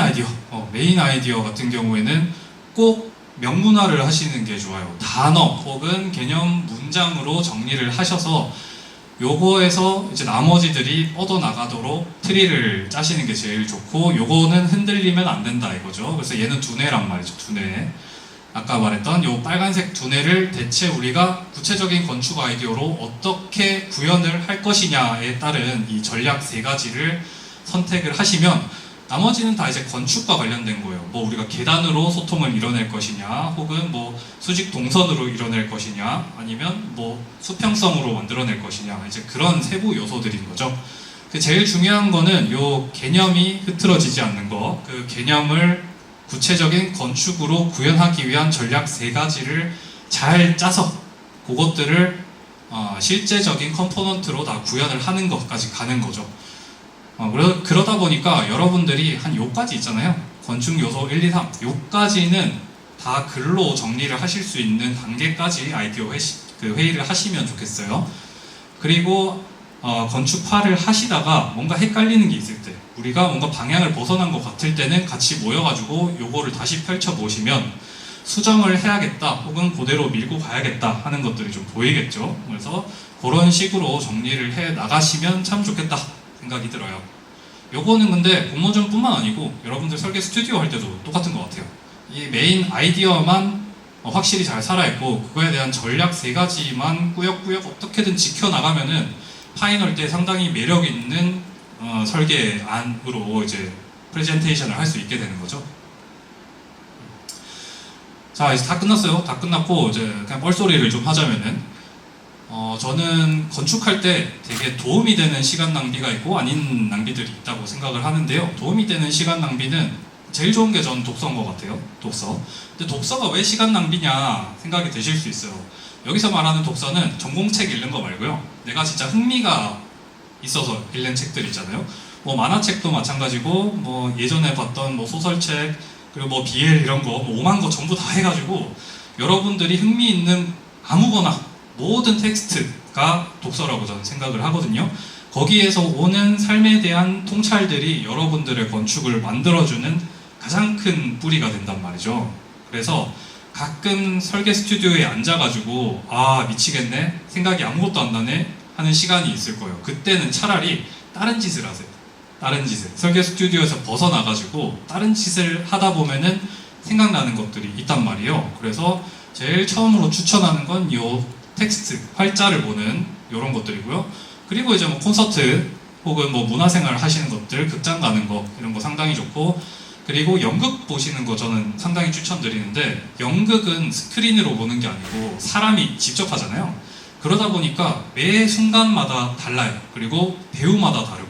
아이디어 같은 경우에는 꼭 명문화를 하시는 게 좋아요. 단어 혹은 개념 문장으로 정리를 하셔서 요거에서 이제 나머지들이 뻗어나가도록 트리를 짜시는 게 제일 좋고, 요거는 흔들리면 안 된다 이거죠. 그래서 얘는 두뇌란 말이죠. 두뇌. 아까 말했던 요 빨간색 두뇌를 대체 우리가 구체적인 건축 아이디어로 어떻게 구현을 할 것이냐에 따른 이 전략 3가지를 선택을 하시면 나머지는 다 이제 건축과 관련된 거예요. 뭐 우리가 계단으로 소통을 이뤄낼 것이냐, 혹은 뭐 수직 동선으로 이뤄낼 것이냐, 아니면 뭐 수평성으로 만들어낼 것이냐, 이제 그런 세부 요소들인 거죠. 제일 중요한 거는 요 개념이 흐트러지지 않는 거, 그 개념을 구체적인 건축으로 구현하기 위한 전략 3가지를 잘 짜서 그것들을 실제적인 컴포넌트로 다 구현을 하는 것까지 가는 거죠. 그러다 보니까 여러분들이 한 요까지 있잖아요. 건축 요소 1, 2, 3 요까지는 다 글로 정리를 하실 수 있는 단계까지 아이디어 회의를 하시면 좋겠어요. 그리고 건축파를 하시다가 뭔가 헷갈리는 게 있을 때, 우리가 뭔가 방향을 벗어난 것 같을 때는 같이 모여가지고 요거를 다시 펼쳐보시면 수정을 해야겠다 혹은 그대로 밀고 가야겠다 하는 것들이 좀 보이겠죠. 그래서 그런 식으로 정리를 해 나가시면 참 좋겠다 생각이 들어요. 요거는 근데 공모전뿐만 아니고 여러분들 설계 스튜디오 할 때도 똑같은 것 같아요. 이 메인 아이디어만 확실히 잘 살아있고 그거에 대한 전략 3가지만 꾸역꾸역 어떻게든 지켜나가면은 파이널 때 상당히 매력 있는 설계안으로 이제 프레젠테이션을 할 수 있게 되는 거죠. 자, 이제 다 끝났어요. 다 끝났고 이제 그냥 뻘소리를 좀 하자면은 저는 건축할 때 되게 도움이 되는 시간 낭비가 있고 아닌 낭비들이 있다고 생각을 하는데요. 도움이 되는 시간 낭비는 제일 좋은 게 전 독서인 것 같아요. 독서. 근데 독서가 왜 시간 낭비냐 생각이 드실 수 있어요. 여기서 말하는 독서는 전공책 읽는 거 말고요. 내가 진짜 흥미가 있어서 읽는 책들 있잖아요. 뭐 만화책도 마찬가지고 뭐 예전에 봤던 뭐 소설책 그리고 뭐 BL 이런 거 뭐 오만 거 전부 다 해가지고 여러분들이 흥미 있는 아무거나 모든 텍스트가 독서라고 저는 생각을 하거든요. 거기에서 오는 삶에 대한 통찰들이 여러분들의 건축을 만들어주는 가장 큰 뿌리가 된단 말이죠. 그래서 가끔 설계 스튜디오에 앉아가지고 아 미치겠네 생각이 아무것도 안 나네 하는 시간이 있을 거예요. 그때는 차라리 다른 짓을 하세요. 다른 짓을 설계 스튜디오에서 벗어나가지고 다른 짓을 하다 보면은 생각나는 것들이 있단 말이에요. 그래서 제일 처음으로 추천하는 건 요 텍스트 활자를 보는 이런 것들이고요. 그리고 이제 뭐 콘서트 혹은 뭐 문화생활 하시는 것들, 극장 가는 거 이런 거 상당히 좋고, 그리고 연극 보시는 거 저는 상당히 추천드리는데, 연극은 스크린으로 보는 게 아니고 사람이 직접 하잖아요. 그러다 보니까 매 순간마다 달라요. 그리고 배우마다 다르고,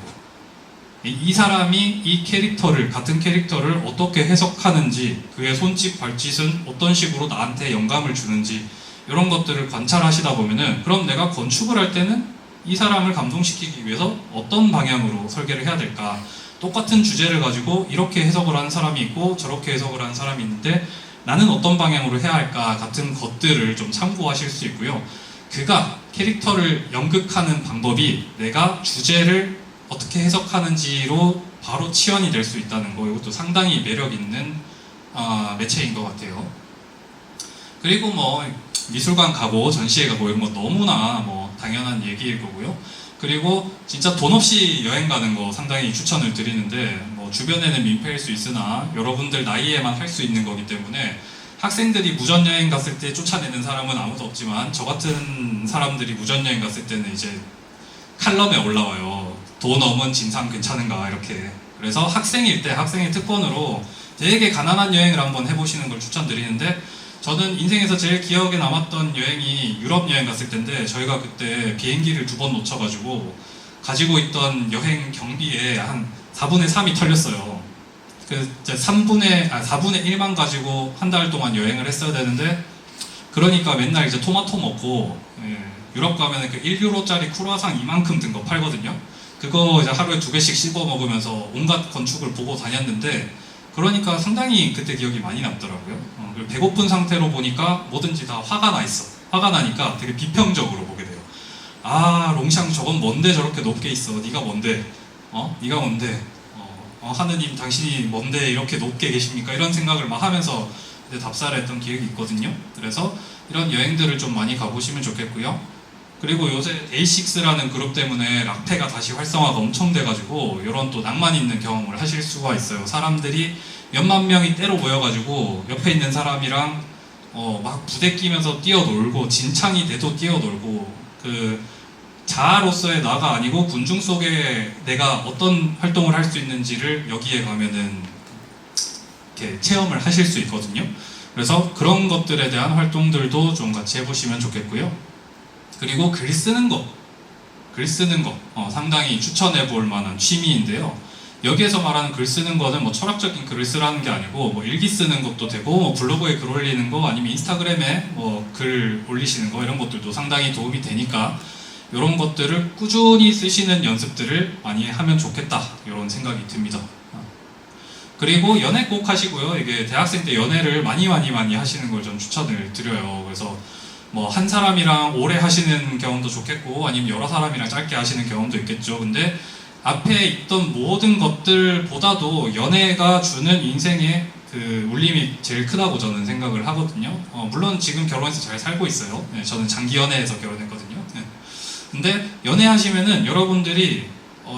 이 사람이 이 캐릭터를, 같은 캐릭터를 어떻게 해석하는지, 그의 손짓 발짓은 어떤 식으로 나한테 영감을 주는지, 이런 것들을 관찰하시다 보면은, 그럼 내가 건축을 할 때는 이 사람을 감동시키기 위해서 어떤 방향으로 설계를 해야 될까? 똑같은 주제를 가지고 이렇게 해석을 하는 사람이 있고 저렇게 해석을 하는 사람이 있는데 나는 어떤 방향으로 해야 할까? 같은 것들을 좀 참고하실 수 있고요. 그가 캐릭터를 연극하는 방법이 내가 주제를 어떻게 해석하는지로 바로 치환이 될 수 있다는 거, 이것도 상당히 매력 있는 매체인 것 같아요. 그리고 뭐 미술관 가고 전시회 가고 이런 거 너무나 뭐 당연한 얘기일 거고요. 그리고 진짜 돈 없이 여행 가는 거 상당히 추천을 드리는데, 뭐 주변에는 민폐일 수 있으나 여러분들 나이에만 할 수 있는 거기 때문에, 학생들이 무전여행 갔을 때 쫓아내는 사람은 아무도 없지만 저 같은 사람들이 무전여행 갔을 때는 이제 칼럼에 올라와요. 돈 없은 진상 괜찮은가 이렇게. 그래서 학생일 때 학생의 특권으로 되게 가난한 여행을 한번 해보시는 걸 추천드리는데, 저는 인생에서 제일 기억에 남았던 여행이 유럽 여행 갔을 때인데, 저희가 그때 비행기를 2번 놓쳐가지고 가지고 있던 여행 경비에 한 4분의 3이 털렸어요. 그 4분의 1만 가지고 한 달 동안 여행을 했어야 되는데, 그러니까 맨날 이제 토마토 먹고, 유럽 가면은 그 1유로짜리 크루아상 이만큼 든 거 팔거든요. 그거 이제 하루에 2개씩 씹어 먹으면서 온갖 건축을 보고 다녔는데, 그러니까 상당히 그때 기억이 많이 남더라고요. 그리고 배고픈 상태로 보니까 뭐든지 다 화가 나 있어. 화가 나니까 되게 비평적으로 보게 돼요. 아, 롱샹 저건 뭔데 저렇게 높게 있어. 네가 뭔데? 네가 뭔데? 하느님 당신이 뭔데 이렇게 높게 계십니까? 이런 생각을 막 하면서 답사를 했던 기억이 있거든요. 그래서 이런 여행들을 좀 많이 가보시면 좋겠고요. 그리고 요새 데이식스라는 그룹 때문에 락페가 다시 활성화가 엄청 돼가지고 이런 또 낭만 있는 경험을 하실 수가 있어요. 사람들이 몇만 명이 때로 모여가지고 옆에 있는 사람이랑 막 부대 끼면서 뛰어놀고, 진창이 돼도 뛰어놀고, 그 자아로서의 나가 아니고 군중 속에 내가 어떤 활동을 할 수 있는지를 여기에 가면은 이렇게 체험을 하실 수 있거든요. 그래서 그런 것들에 대한 활동들도 좀 같이 해보시면 좋겠고요. 그리고 글 쓰는 거 상당히 추천해 볼 만한 취미인데요. 여기에서 말하는 글 쓰는 거는 뭐 철학적인 글을 쓰라는 게 아니고, 뭐 일기 쓰는 것도 되고, 뭐 블로그에 글 올리는 거, 아니면 인스타그램에 뭐 글 올리시는 거, 이런 것들도 상당히 도움이 되니까 이런 것들을 꾸준히 쓰시는 연습들을 많이 하면 좋겠다, 이런 생각이 듭니다. 그리고 연애 꼭 하시고요. 이게 대학생 때 연애를 많이 하시는 걸 좀 추천을 드려요. 그래서 뭐 한 사람이랑 오래 하시는 경험도 좋겠고, 아니면 여러 사람이랑 짧게 하시는 경험도 있겠죠. 근데 앞에 있던 모든 것들보다도 연애가 주는 인생의 그 울림이 제일 크다고 저는 생각을 하거든요. 물론 지금 결혼해서 잘 살고 있어요. 네, 저는 장기 연애해서 결혼했거든요. 네. 근데 연애하시면은 여러분들이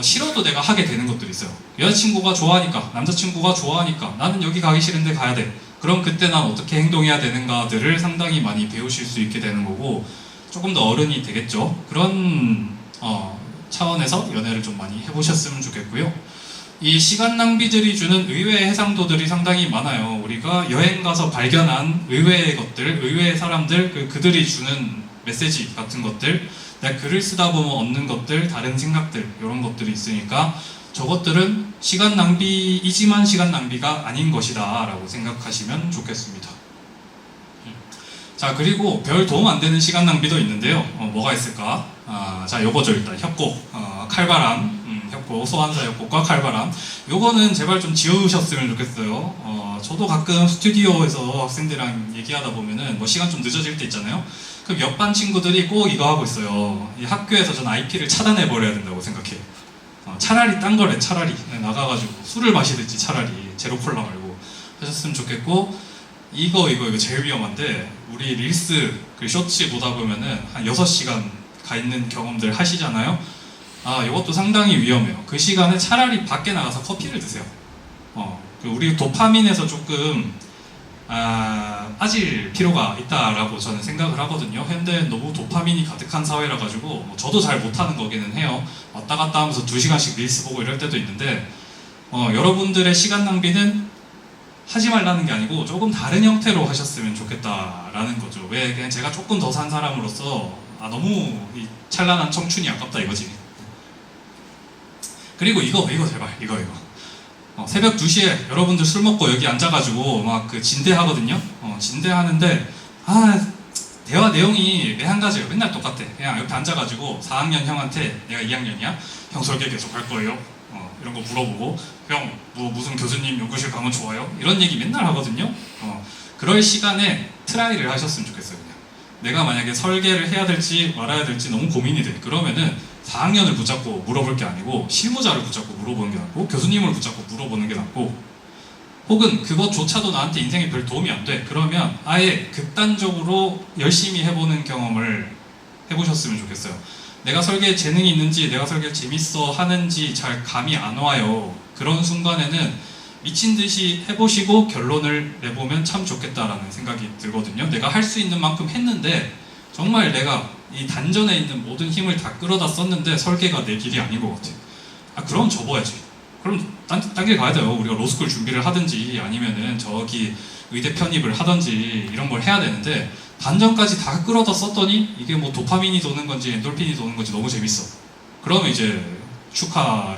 싫어도 내가 하게 되는 것들이 있어요. 여자친구가 좋아하니까, 남자친구가 좋아하니까 나는 여기 가기 싫은데 가야 돼. 그럼 그때 난 어떻게 행동해야 되는가들을 상당히 많이 배우실 수 있게 되는 거고, 조금 더 어른이 되겠죠. 그런 차원에서 연애를 좀 많이 해보셨으면 좋겠고요. 이 시간 낭비들이 주는 의외의 해상도들이 상당히 많아요. 우리가 여행 가서 발견한 의외의 것들, 의외의 사람들, 그들이 주는 메시지 같은 것들, 내가 글을 쓰다 보면 얻는 것들, 다른 생각들, 이런 것들이 있으니까 저것들은 시간 낭비이지만 시간 낭비가 아닌 것이다 라고 생각하시면 좋겠습니다. 자, 그리고 별 도움 안 되는 시간 낭비도 있는데요. 뭐가 있을까? 자, 요거죠. 일단 협곡, 칼바람, 협곡, 소환사 협곡과 칼바람. 요거는 제발 좀 지우셨으면 좋겠어요. 저도 가끔 스튜디오에서 학생들이랑 얘기하다 보면은 뭐 시간 좀 늦어질 때 있잖아요. 그럼 옆반 친구들이 꼭 이거 하고 있어요. 이 학교에서 전 IP를 차단해 버려야 된다고 생각해요. 차라리 딴 거래, 차라리 나가가지고 술을 마시든지 차라리 제로콜라 말고 하셨으면 좋겠고, 이거 제일 위험한데, 우리 릴스 그 쇼츠 보다 보면은 한 6시간 가 있는 경험들 하시잖아요. 이것도 상당히 위험해요. 그 시간에 차라리 밖에 나가서 커피를 드세요. 우리 도파민에서 조금 빠질 필요가 있다라고 저는 생각을 하거든요. 현대는 너무 도파민이 가득한 사회라 가지고 뭐 저도 잘 못하는 거기는 해요. 왔다 갔다 하면서 2시간씩 릴스 보고 이럴 때도 있는데 여러분들의 시간 낭비는 하지 말라는 게 아니고 조금 다른 형태로 하셨으면 좋겠다라는 거죠. 왜? 그냥 제가 조금 더 산 사람으로서 너무 이 찬란한 청춘이 아깝다 이거지. 그리고 이거 제발 이거 새벽 2시에 여러분들 술 먹고 여기 앉아가지고 막 그 진대하거든요. 진대하는데 대화 내용이 매 한 가지예요. 맨날 똑같아. 그냥 옆에 앉아가지고 4학년 형한테 내가 2학년이야? 형 설계 계속 할 거예요? 이런 거 물어보고 형 무슨 교수님 연구실 가면 좋아요? 이런 얘기 맨날 하거든요. 그럴 시간에 트라이를 하셨으면 좋겠어요. 그냥 내가 만약에 설계를 해야 될지 말아야 될지 너무 고민이 돼. 그러면은 4학년을 붙잡고 물어볼 게 아니고 실무자를 붙잡고 물어보는 게 낫고 교수님을 붙잡고 물어보는 게 낫고, 혹은 그것조차도 나한테 인생에 별 도움이 안 돼. 그러면 아예 극단적으로 열심히 해보는 경험을 해보셨으면 좋겠어요. 내가 설계에 재능이 있는지 내가 설계를 재밌어 하는지 잘 감이 안 와요. 그런 순간에는 미친 듯이 해보시고 결론을 내보면 참 좋겠다라는 생각이 들거든요. 내가 할 수 있는 만큼 했는데 정말 내가 이 단전에 있는 모든 힘을 다 끌어다 썼는데 설계가 내 길이 아닌 것 같아. 그럼 접어야지. 그럼 딴 길 가야 돼요. 우리가 로스쿨 준비를 하든지 아니면은 저기 의대 편입을 하든지 이런 걸 해야 되는데, 단전까지 다 끌어다 썼더니 이게 뭐 도파민이 도는 건지 엔돌핀이 도는 건지 너무 재밌어. 그러면 이제 축하를